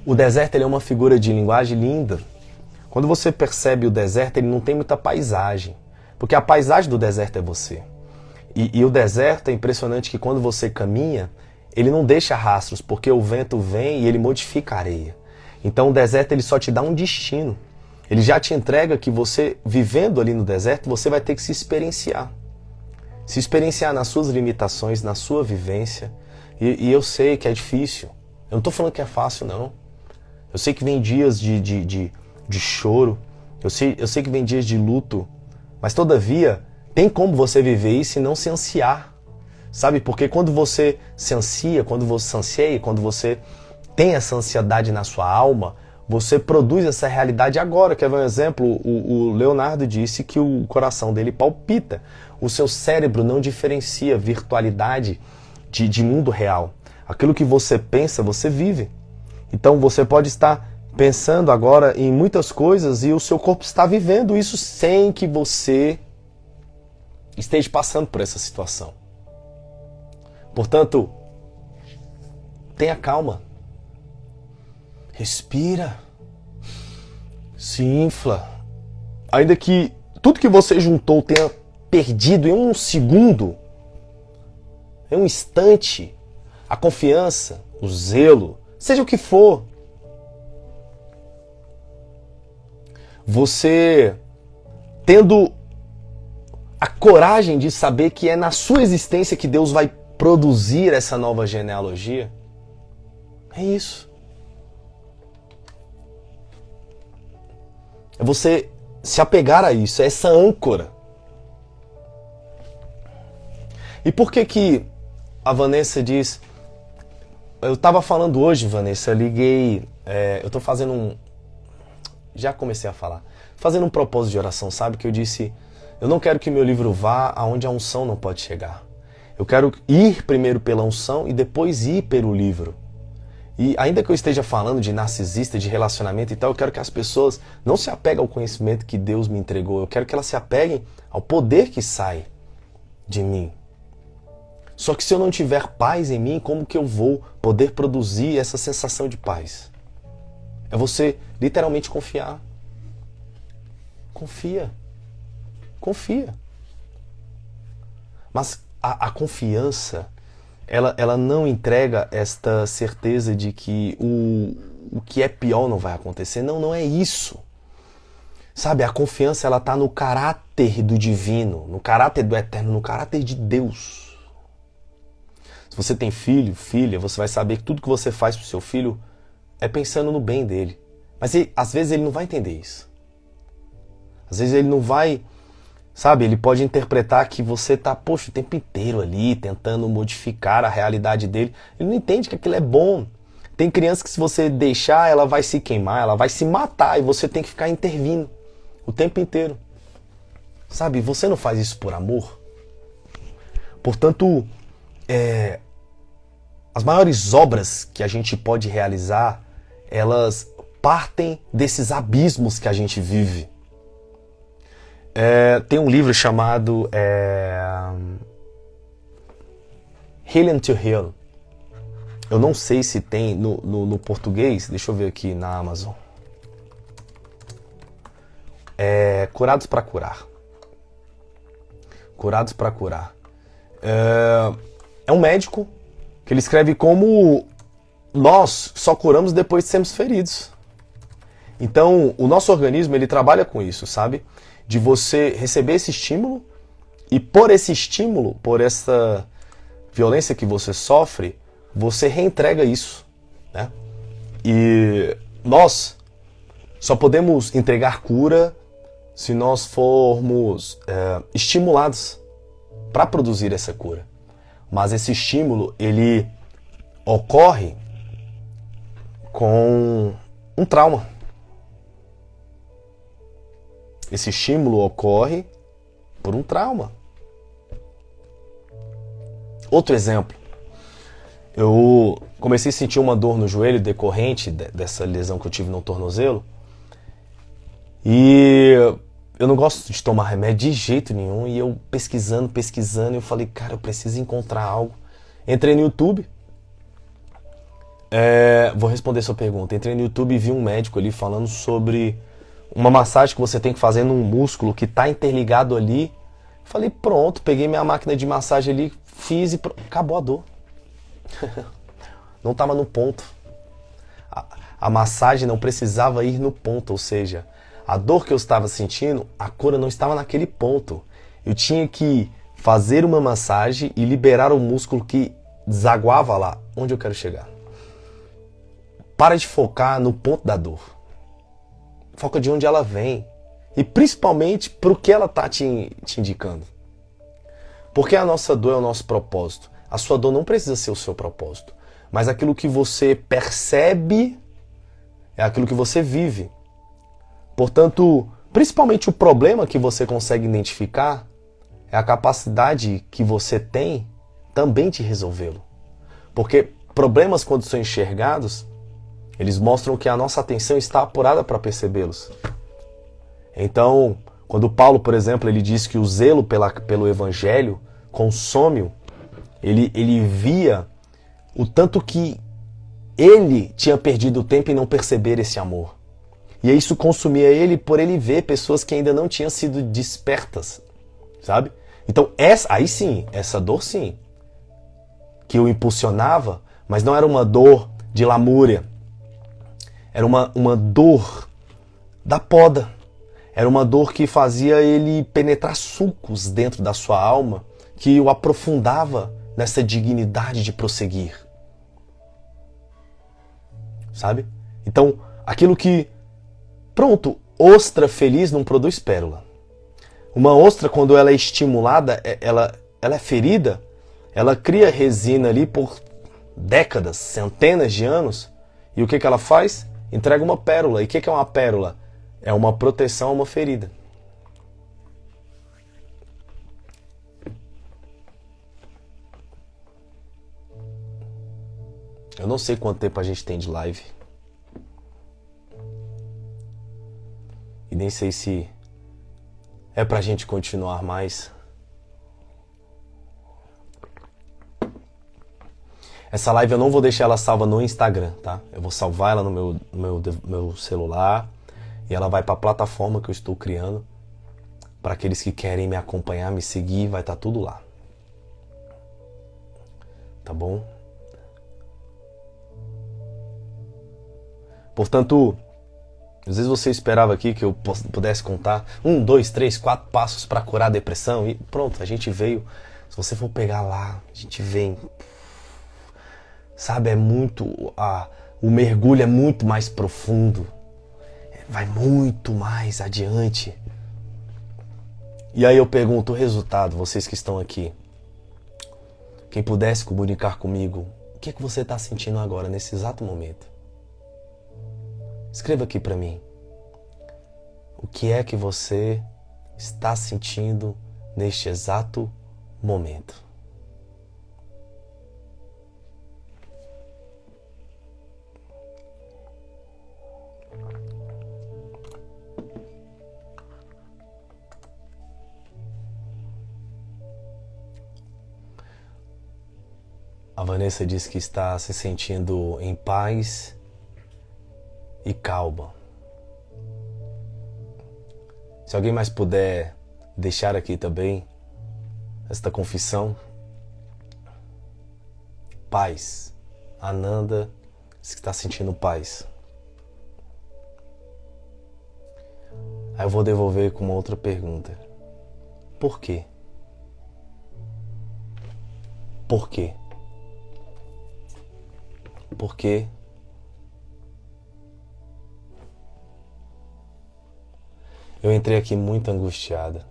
O deserto ele é uma figura de linguagem linda. Quando você percebe o deserto, ele não tem muita paisagem. Porque a paisagem do deserto é você. E o deserto é impressionante que quando você caminha, ele não deixa rastros, porque o vento vem e ele modifica a areia. Então o deserto ele só te dá um destino. Ele já te entrega que você, vivendo ali no deserto, você vai ter que se experienciar. Se experienciar nas suas limitações, na sua vivência. E eu sei que é difícil. Eu não estou falando que é fácil, não. Eu sei que vem dias de choro. Eu sei que vem dias de luto. Mas, todavia, tem como você viver isso e não se ansiar. Sabe? Porque quando você se anseia, quando você tem essa ansiedade na sua alma, você produz essa realidade agora. Quer ver um exemplo? O Leonardo disse que o coração dele palpita. O seu cérebro não diferencia virtualidade de mundo real. Aquilo que você pensa, você vive. Então você pode estar pensando agora em muitas coisas e o seu corpo está vivendo isso sem que você esteja passando por essa situação. Portanto, tenha calma. Respira. Se infla. Ainda que tudo que você juntou tenha perdido em um segundo, em um instante, a confiança, o zelo, seja o que for, você tendo a coragem de saber que é na sua existência que Deus vai produzir essa nova genealogia, é isso. É você se apegar a isso, é essa âncora. E por que a Vanessa diz... Eu estava falando hoje, Vanessa, eu liguei... eu estou fazendo já comecei a falar. Fazendo um propósito de oração, sabe? Que eu disse... Eu não quero que meu livro vá aonde a unção não pode chegar. Eu quero ir primeiro pela unção e depois ir pelo livro. E ainda que eu esteja falando de narcisista, de relacionamento e tal, eu quero que as pessoas não se apeguem ao conhecimento que Deus me entregou. Eu quero que elas se apeguem ao poder que sai de mim. Só que se eu não tiver paz em mim, como que eu vou poder produzir essa sensação de paz? É você literalmente confiar. Confia. Confia. Mas a confiança... Ela não entrega esta certeza de que o que é pior não vai acontecer. Não, não é isso. Sabe, a confiança ela está no caráter do divino, no caráter do eterno, no caráter de Deus. Se você tem filho, filha, você vai saber que tudo que você faz para o seu filho é pensando no bem dele. Mas às vezes ele não vai entender isso. Às vezes ele não vai... Sabe, ele pode interpretar que você tá, poxa, o tempo inteiro ali, tentando modificar a realidade dele. Ele não entende que aquilo é bom. Tem criança que se você deixar, ela vai se queimar, ela vai se matar e você tem que ficar intervindo o tempo inteiro. Sabe, você não faz isso por amor. Portanto, as maiores obras que a gente pode realizar, elas partem desses abismos que a gente vive. Tem um livro chamado Healing to Heal. Eu não sei se tem no português, deixa eu ver aqui na Amazon. Curados para curar. Curados para curar. É um médico que ele escreve como nós só curamos depois de sermos feridos. Então, o nosso organismo, ele trabalha com isso, sabe? De você receber esse estímulo e por esse estímulo, por essa violência que você sofre, você reentrega isso, né? E nós só podemos entregar cura se nós formos estimulados para produzir essa cura. Mas esse estímulo, ele ocorre com um trauma. Esse estímulo ocorre por um trauma. Outro exemplo. Eu comecei a sentir uma dor no joelho decorrente dessa lesão que eu tive no tornozelo. E eu não gosto de tomar remédio de jeito nenhum. E eu pesquisando, eu falei, cara, eu preciso encontrar algo. Entrei no YouTube. Vou responder sua pergunta. Entrei no YouTube e vi um médico ali falando sobre uma massagem que você tem que fazer num músculo que está interligado ali. Falei, pronto, peguei minha máquina de massagem ali, fiz e acabou a dor. Não estava no ponto. A massagem não precisava ir no ponto, ou seja, a dor que eu estava sentindo, a cura não estava naquele ponto. Eu tinha que fazer uma massagem e liberar o músculo que desaguava lá. Onde eu quero chegar? Para de focar no ponto da dor. Foca de onde ela vem. E principalmente para o que ela está te indicando. Porque a nossa dor é o nosso propósito. A sua dor não precisa ser o seu propósito. Mas aquilo que você percebe é aquilo que você vive. Portanto, principalmente o problema que você consegue identificar é a capacidade que você tem também de resolvê-lo. Porque problemas, quando são enxergados, eles mostram que a nossa atenção está apurada para percebê-los. Então, quando Paulo, por exemplo, ele diz que o zelo pelo evangelho consome-o, ele via o tanto que ele tinha perdido o tempo em não perceber esse amor. E isso consumia ele por ele ver pessoas que ainda não tinham sido despertas, sabe? Então, essa dor sim, que o impulsionava, mas não era uma dor de lamúria. Era uma dor da poda. Era uma dor que fazia ele penetrar sulcos dentro da sua alma, que o aprofundava nessa dignidade de prosseguir. Sabe? Então, aquilo que... Pronto, ostra feliz não produz pérola. Uma ostra, quando ela é estimulada, ela é ferida, ela cria resina ali por décadas, centenas de anos. E o que ela faz? Entrega uma pérola. E o que é uma pérola? É uma proteção a uma ferida. Eu não sei quanto tempo a gente tem de live. E nem sei se é pra gente continuar mais. Essa live eu não vou deixar ela salva no Instagram, tá? Eu vou salvar ela no meu celular e ela vai pra plataforma que eu estou criando para aqueles que querem me acompanhar, me seguir, vai estar tudo lá. Tá bom? Portanto, às vezes você esperava aqui que eu pudesse contar 1, 2, 3, 4 passos para curar a depressão e pronto, a gente veio. Se você for pegar lá, a gente vem. Sabe, o mergulho é muito mais profundo. Vai muito mais adiante. E aí eu pergunto o resultado, vocês que estão aqui. Quem pudesse comunicar comigo, o que você está sentindo agora, nesse exato momento? Escreva aqui para mim. O que é que você está sentindo neste exato momento? Vanessa diz que está se sentindo em paz e calma. Se alguém mais puder deixar aqui também esta confissão. Paz. Ananda diz que está sentindo paz. Aí eu vou devolver com uma outra pergunta. Por quê? Por quê? Por quê? Eu entrei aqui muito angustiada.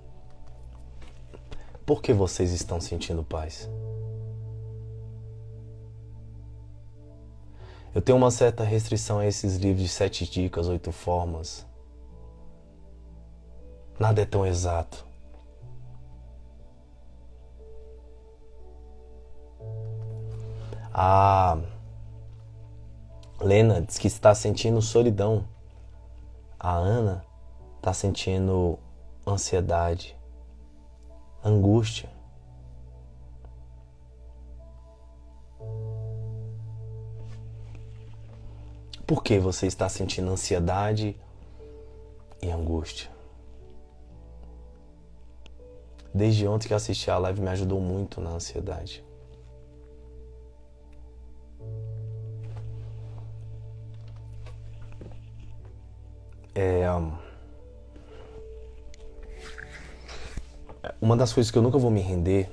Por que vocês estão sentindo paz? Eu tenho uma certa restrição a esses livros de 7 dicas, 8 formas. Nada é tão exato. A Lena diz que está sentindo solidão. A Ana está sentindo ansiedade, angústia. Por que você está sentindo ansiedade e angústia? Desde ontem que eu assisti a live me ajudou muito na ansiedade. Uma das coisas que eu nunca vou me render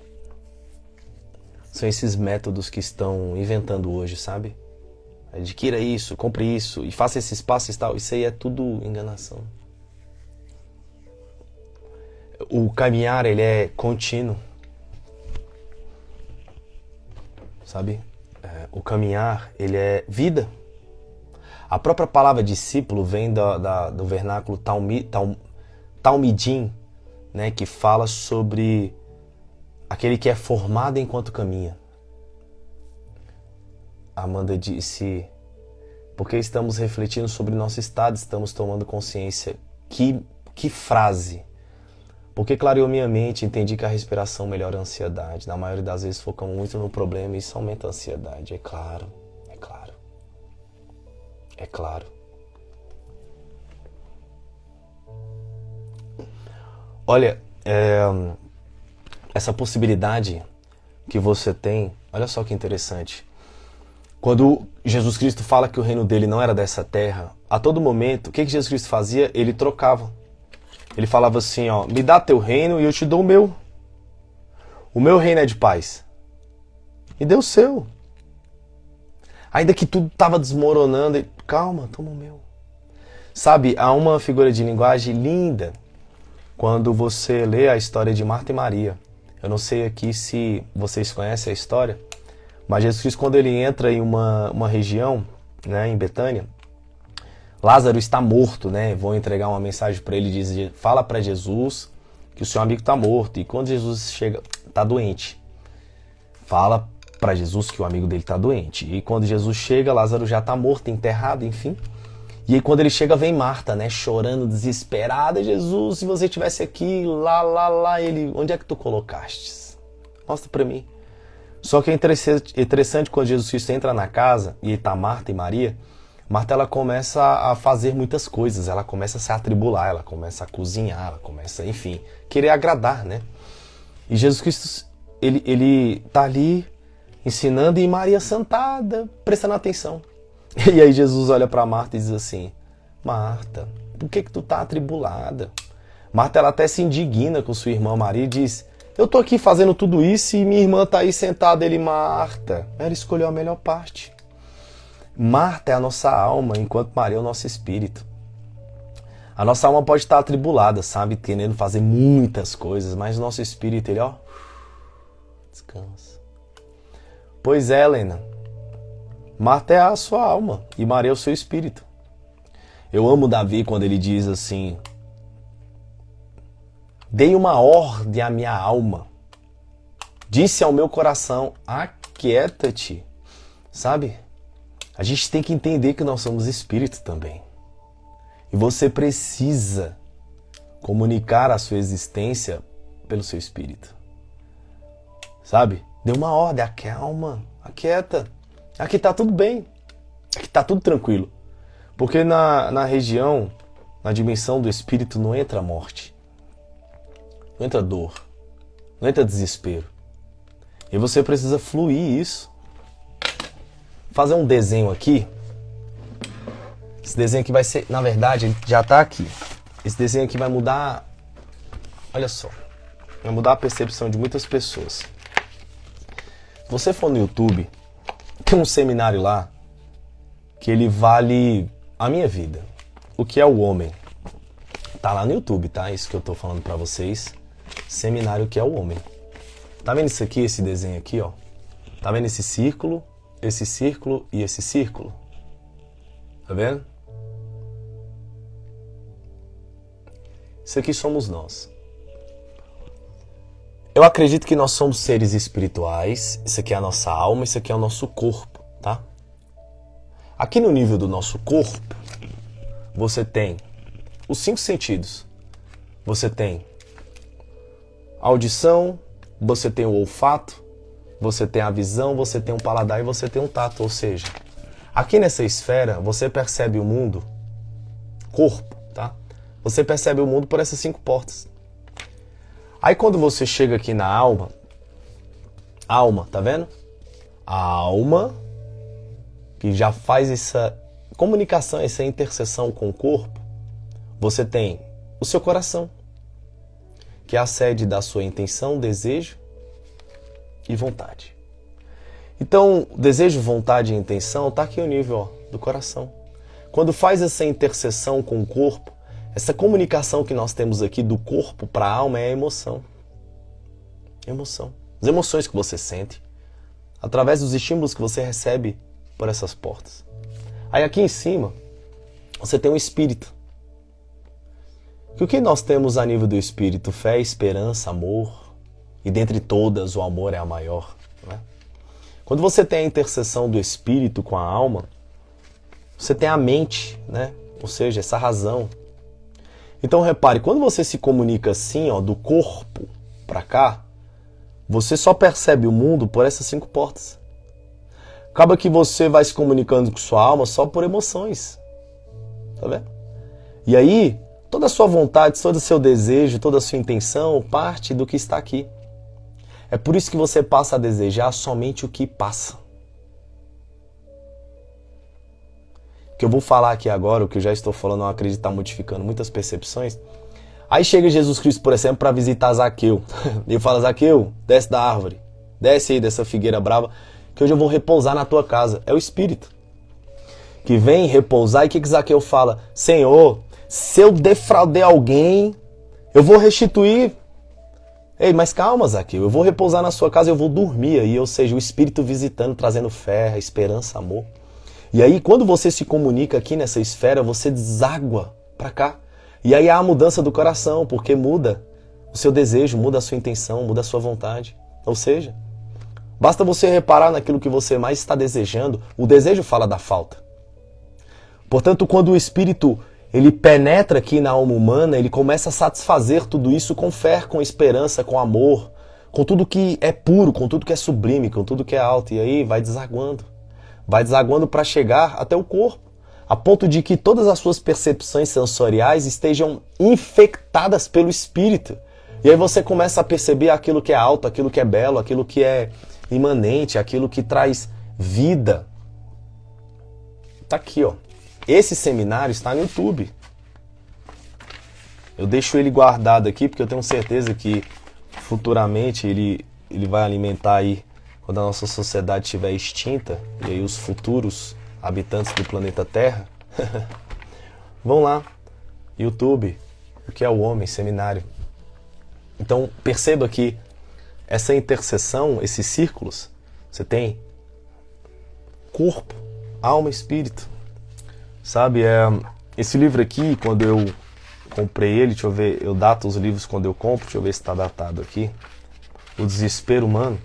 são esses métodos que estão inventando hoje, sabe? Adquira isso, compre isso e faça esses passos e tal. Isso aí é tudo enganação. O caminhar, ele é contínuo. Sabe? O caminhar, ele é vida. A própria palavra discípulo vem do vernáculo talmidim, né, que fala sobre aquele que é formado enquanto caminha. Amanda disse, porque estamos refletindo sobre nosso estado, estamos tomando consciência. Que frase! Porque clareou minha mente, entendi que a respiração melhora a ansiedade. Na maioria das vezes focamos muito no problema e isso aumenta a ansiedade. É claro, é claro. É claro. Olha, essa possibilidade que você tem, olha só que interessante. Quando Jesus Cristo fala que o reino dele não era dessa terra, a todo momento, o que Jesus Cristo fazia? Ele trocava. Ele falava assim, ó, me dá teu reino e eu te dou o meu. O meu reino é de paz. Me dê o seu. Ainda que tudo estava desmoronando, ele, calma, toma o meu. Sabe, há uma figura de linguagem linda quando você lê a história de Marta e Maria. Eu não sei aqui se vocês conhecem a história, mas Jesus Cristo, quando ele entra em uma região, né, em Betânia, Lázaro está morto, né? Vão entregar uma mensagem para ele, diz, fala para Jesus que o seu amigo está morto. E quando Jesus chega, está doente. Fala para Jesus que o amigo dele está doente. E quando Jesus chega, Lázaro já está morto, enterrado, enfim. E aí quando ele chega, vem Marta, né? Chorando, desesperada. Jesus, se você estivesse aqui, lá, ele, onde é que tu colocastes? Mostra para mim. Só que é interessante quando Jesus Cristo entra na casa e está Marta e Maria. Marta, ela começa a fazer muitas coisas, ela começa a se atribular, ela começa a cozinhar, ela começa, enfim, querer agradar, né? E Jesus Cristo, ele tá ali ensinando e Maria sentada, prestando atenção. E aí Jesus olha para Marta e diz assim, Marta, por que tu tá atribulada? Marta, ela até se indigna com sua irmã Maria e diz, eu tô aqui fazendo tudo isso e minha irmã tá aí sentada. Ele, Marta, ela escolheu a melhor parte. Marta é a nossa alma, enquanto Maria é o nosso espírito. A nossa alma pode estar atribulada, sabe? Querendo fazer muitas coisas, mas o nosso espírito, ele, ó, descansa. Pois é, Helena. Marta é a sua alma e Maria é o seu espírito. Eu amo Davi quando ele diz assim, dei uma ordem à minha alma, disse ao meu coração, aquieta-te, sabe? A gente tem que entender que nós somos espírito também. E você precisa comunicar a sua existência pelo seu espírito. Sabe? Dê uma ordem, acalma. Aquieta. Aqui tá tudo bem. Aqui tá tudo tranquilo. Porque na região, na dimensão do espírito, não entra morte. Não entra dor. Não entra desespero. E você precisa fluir isso. Fazer um desenho aqui. Esse desenho aqui vai ser, na verdade, ele já tá aqui. Esse desenho aqui vai mudar, olha só, vai mudar a percepção de muitas pessoas. Se você for no YouTube, tem um seminário lá que ele vale a minha vida. O que é o homem? Tá lá no YouTube, tá? Isso que eu tô falando pra vocês. Seminário que é o homem. Tá vendo isso aqui, esse desenho aqui, ó? Tá vendo esse círculo e esse círculo? Tá vendo? Isso aqui somos nós. Eu acredito que nós somos seres espirituais. Isso aqui é a nossa alma, isso aqui é o nosso corpo, tá? Aqui no nível do nosso corpo, você tem os 5 sentidos. Você tem a audição, você tem o olfato, você tem a visão, você tem o paladar e você tem o tato. Ou seja, aqui nessa esfera, você percebe o mundo, corpo, tá? Você percebe o mundo por essas 5 portas. Aí quando você chega aqui na alma, tá vendo? A alma, que já faz essa comunicação, essa interseção com o corpo, você tem o seu coração, que é a sede da sua intenção, desejo e vontade. Então, desejo, vontade e intenção está aqui o nível, ó, do coração. Quando faz essa interseção com o corpo, essa comunicação que nós temos aqui do corpo para a alma é a emoção. Emoção. As emoções que você sente, através dos estímulos que você recebe por essas portas. Aí aqui em cima, você tem o espírito. E o que nós temos a nível do espírito? Fé, esperança, amor. E dentre todas, o amor é a maior. Né? Quando você tem a interseção do espírito com a alma, você tem a mente, né? Ou seja, essa razão. Então repare, quando você se comunica assim, ó, do corpo para cá, você só percebe o mundo por essas 5 portas. Acaba que você vai se comunicando com sua alma só por emoções. Tá vendo? E aí, toda a sua vontade, todo o seu desejo, toda a sua intenção parte do que está aqui. É por isso que você passa a desejar somente o que passa. O que eu vou falar aqui agora, o que eu já estou falando, eu acredito que está modificando muitas percepções. Aí chega Jesus Cristo, por exemplo, para visitar Zaqueu. E fala, Zaqueu, desce da árvore. Desce aí dessa figueira brava, que hoje eu vou repousar na tua casa. É o Espírito que vem repousar. E o que Zaqueu fala? Senhor, se eu defraudei alguém, eu vou restituir. Ei, mas calma, Zaqueu, eu vou repousar na sua casa, eu vou dormir aí. Ou seja, o Espírito visitando, trazendo fé, esperança, amor. E aí, quando você se comunica aqui nessa esfera, você deságua para cá. E aí há a mudança do coração, porque muda o seu desejo, muda a sua intenção, muda a sua vontade. Ou seja, basta você reparar naquilo que você mais está desejando, o desejo fala da falta. Portanto, quando o Espírito ele penetra aqui na alma humana, ele começa a satisfazer tudo isso com fé, com esperança, com amor, com tudo que é puro, com tudo que é sublime, com tudo que é alto. E aí vai desaguando. Vai desaguando para chegar até o corpo, a ponto de que todas as suas percepções sensoriais estejam infectadas pelo Espírito. E aí você começa a perceber aquilo que é alto, aquilo que é belo, aquilo que é imanente, aquilo que traz vida. Tá aqui, ó. Esse seminário está no YouTube. Eu deixo ele guardado aqui porque eu tenho certeza que futuramente ele vai alimentar aí quando a nossa sociedade estiver extinta e aí os futuros habitantes do planeta Terra vão lá, YouTube, o que é o homem, seminário. Então perceba que essa interseção, esses círculos, você tem corpo, alma e espírito. Sabe, esse livro aqui, quando eu comprei ele, deixa eu ver, eu dato os livros quando eu compro, deixa eu ver se está datado aqui. O Desespero Humano.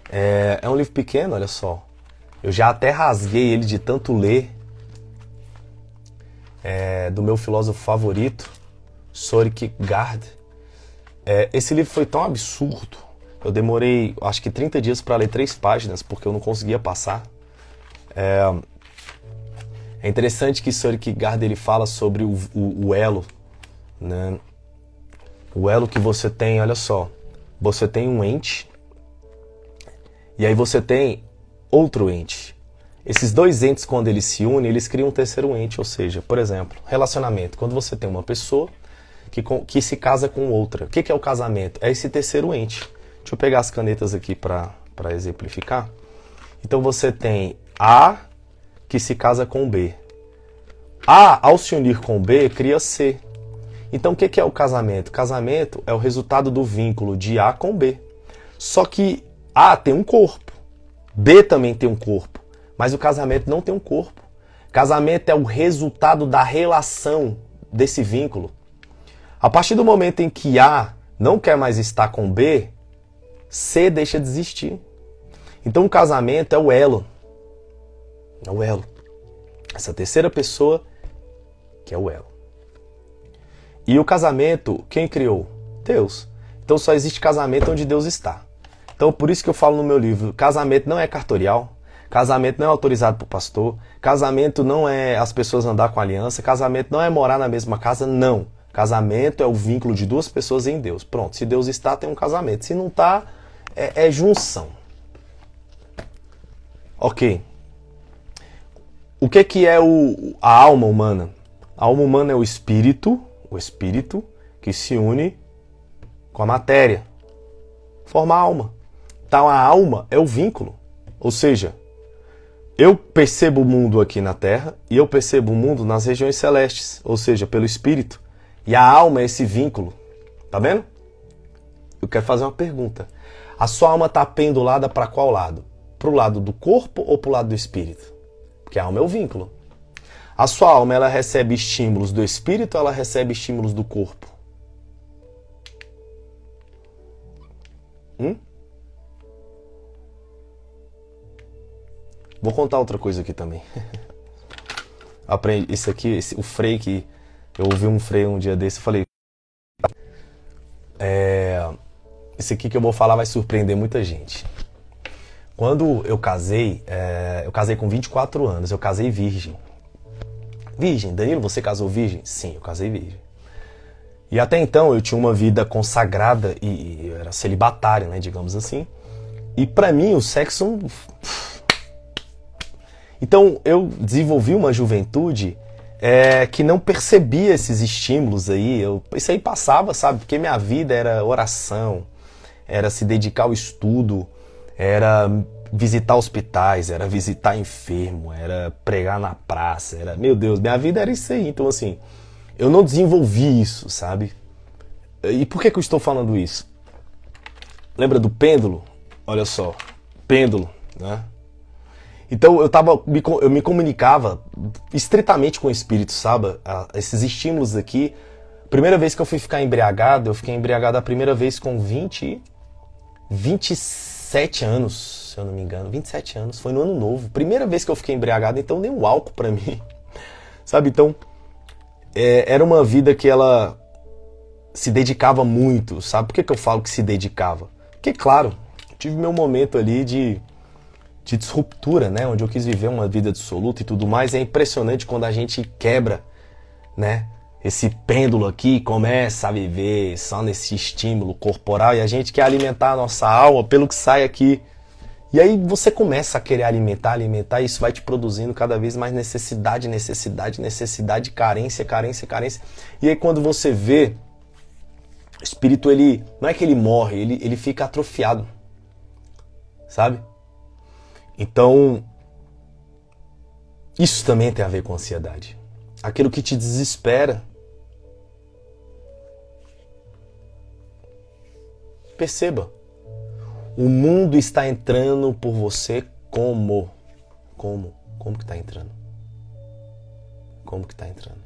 É um livro pequeno, olha só. Eu já até rasguei ele de tanto ler. Do meu filósofo favorito, Soren Kierkegaard. Esse livro foi tão absurdo. Eu demorei, acho que 30 dias para ler 3 páginas, porque eu não conseguia passar. É interessante que Søren Kierkegaard ele fala sobre o elo, né? O elo que você tem, olha só, você tem um ente e aí você tem outro ente. Esses dois entes, quando eles se unem, eles criam um terceiro ente, ou seja, por exemplo, relacionamento. Quando você tem uma pessoa que se casa com outra, o que é o casamento? É esse terceiro ente. Deixa eu pegar as canetas aqui para exemplificar. Então você tem A que se casa com B. A, ao se unir com B, cria C. Então o que é o casamento? Casamento é o resultado do vínculo de A com B. Só que A tem um corpo, B também tem um corpo, mas o casamento não tem um corpo. Casamento é o resultado da relação desse vínculo. A partir do momento em que A não quer mais estar com B, C deixa de existir. Então o casamento é o elo. É o elo. Essa terceira pessoa que é o elo. E o casamento, quem criou? Deus. Então só existe casamento onde Deus está. Então por isso que eu falo no meu livro, casamento não é cartorial, casamento não é autorizado por pastor, casamento não é as pessoas andar com aliança, casamento não é morar na mesma casa, não. Casamento é o vínculo de duas pessoas em Deus. Pronto, se Deus está, tem um casamento. Se não está, é junção. Ok. O que é a alma humana? A alma humana é o espírito que se une com a matéria, forma a alma. Então a alma é o vínculo, ou seja, eu percebo o mundo aqui na Terra e eu percebo o mundo nas regiões celestes, ou seja, pelo espírito. E a alma é esse vínculo, tá vendo? Eu quero fazer uma pergunta. A sua alma está pendulada para qual lado? Para o lado do corpo ou para o lado do espírito? Porque a alma é o vínculo. A sua alma, ela recebe estímulos do espírito ou ela recebe estímulos do corpo? Vou contar outra coisa aqui também. Aprendi isso aqui, o Frei que... Eu ouvi um Frei um dia desse e falei... Esse aqui que eu vou falar vai surpreender muita gente. Quando eu casei com 24 anos, eu casei virgem. Virgem, Danilo, você casou virgem? Sim, eu casei virgem. E até então eu tinha uma vida consagrada e eu era celibatário, né, digamos assim. E pra mim o sexo... Então eu desenvolvi uma juventude que não percebia esses estímulos aí. Isso aí passava, sabe? Porque minha vida era oração, era se dedicar ao estudo, era visitar hospitais, era visitar enfermo, era pregar na praça, meu Deus, minha vida era isso aí. Então assim, eu não desenvolvi isso, sabe? E por que eu estou falando isso? Lembra do pêndulo? Olha só, pêndulo, né? Então eu me comunicava estritamente com o espírito, sabe? Esses estímulos aqui. Primeira vez que eu fui ficar embriagado, eu fiquei embriagado a primeira vez com 27 anos, se eu não me engano. 27 anos, foi no ano novo. Primeira vez que eu fiquei embriagado, então deu um álcool pra mim. Sabe, então, era uma vida que ela se dedicava muito, sabe? Por que eu falo que se dedicava? Porque, claro, tive meu momento ali de disruptura, né? Onde eu quis viver uma vida dissoluta e tudo mais. É impressionante quando a gente quebra, né? Esse pêndulo aqui começa a viver só nesse estímulo corporal e a gente quer alimentar a nossa alma pelo que sai aqui. E aí você começa a querer alimentar e isso vai te produzindo cada vez mais necessidade, carência. E aí quando você vê, o espírito, ele não é que ele morre, ele fica atrofiado, sabe? Então, isso também tem a ver com ansiedade. Aquilo que te desespera. Perceba, o mundo está entrando por você como? Como que está entrando? Como que está entrando?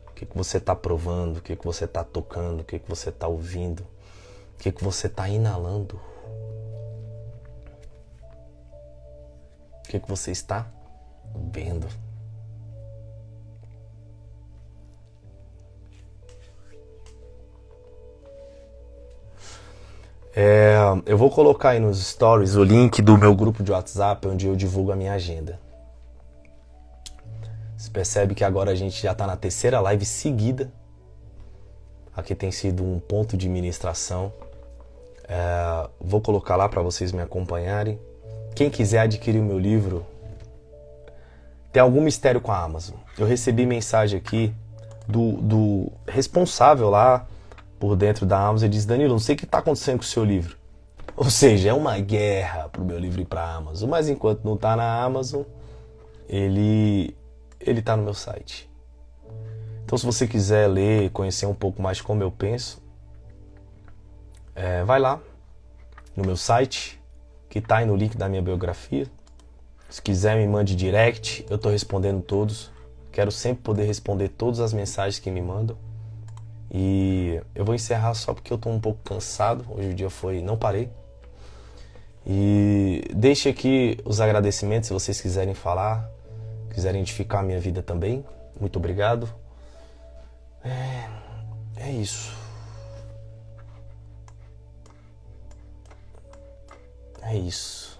O que você está provando? O que você está tocando? O que você está ouvindo? O que você está inalando? O que você está vendo? Eu vou colocar aí nos stories o link do meu grupo de WhatsApp, onde eu divulgo a minha agenda. Você percebe que agora a gente já está na terceira live seguida. Aqui tem sido um ponto de ministração. Vou colocar lá para vocês me acompanharem. Quem quiser adquirir o meu livro, tem algum mistério com a Amazon. Eu recebi mensagem aqui do responsável lá por dentro da Amazon. Ele diz: Danilo, não sei o que está acontecendo com o seu livro. Ou seja, é uma guerra para o meu livro ir para a Amazon. Mas enquanto não está na Amazon, ele está no meu site. Então, se você quiser ler, conhecer um pouco mais como eu penso, vai lá no meu site, que está aí no link da minha biografia. Se quiser, me mande direct, eu estou respondendo todos. Quero sempre poder responder todas as mensagens que me mandam. E eu vou encerrar só porque eu estou um pouco cansado. Hoje o dia não parei. E deixe aqui os agradecimentos se vocês quiserem falar, quiserem edificar a minha vida também. Muito obrigado. É isso. É isso.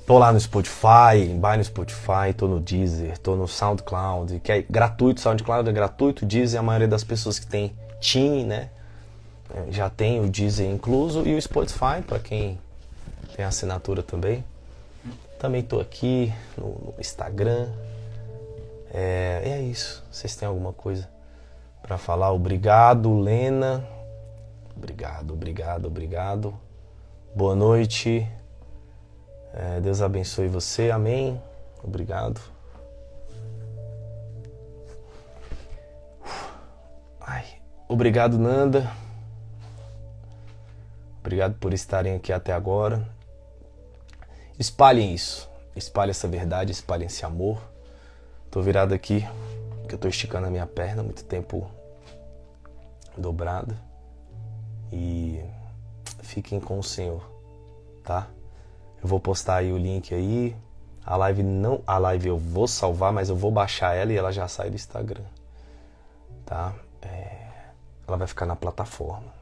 Tô lá no Spotify, vai no Spotify, tô no Deezer, tô no SoundCloud, que é gratuito, SoundCloud é gratuito, Deezer, a maioria das pessoas que tem TIM, né? Já tem o Deezer incluso, e o Spotify, para quem tem assinatura também. Também tô aqui no Instagram. É isso. Vocês têm alguma coisa para falar? Obrigado, Lena. Obrigado. Boa noite. Deus abençoe você, amém. Obrigado. Obrigado, Nanda. Obrigado por estarem aqui até agora. Espalhem isso. Espalhem essa verdade, espalhem esse amor. Tô virado aqui, porque eu tô esticando a minha perna, muito tempo dobrada. E fiquem com o Senhor, tá? Eu vou postar aí o link aí. A live eu vou salvar, mas eu vou baixar ela e ela já sai do Instagram, tá? Ela vai ficar na plataforma.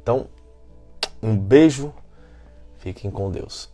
Então, um beijo. Fiquem com Deus.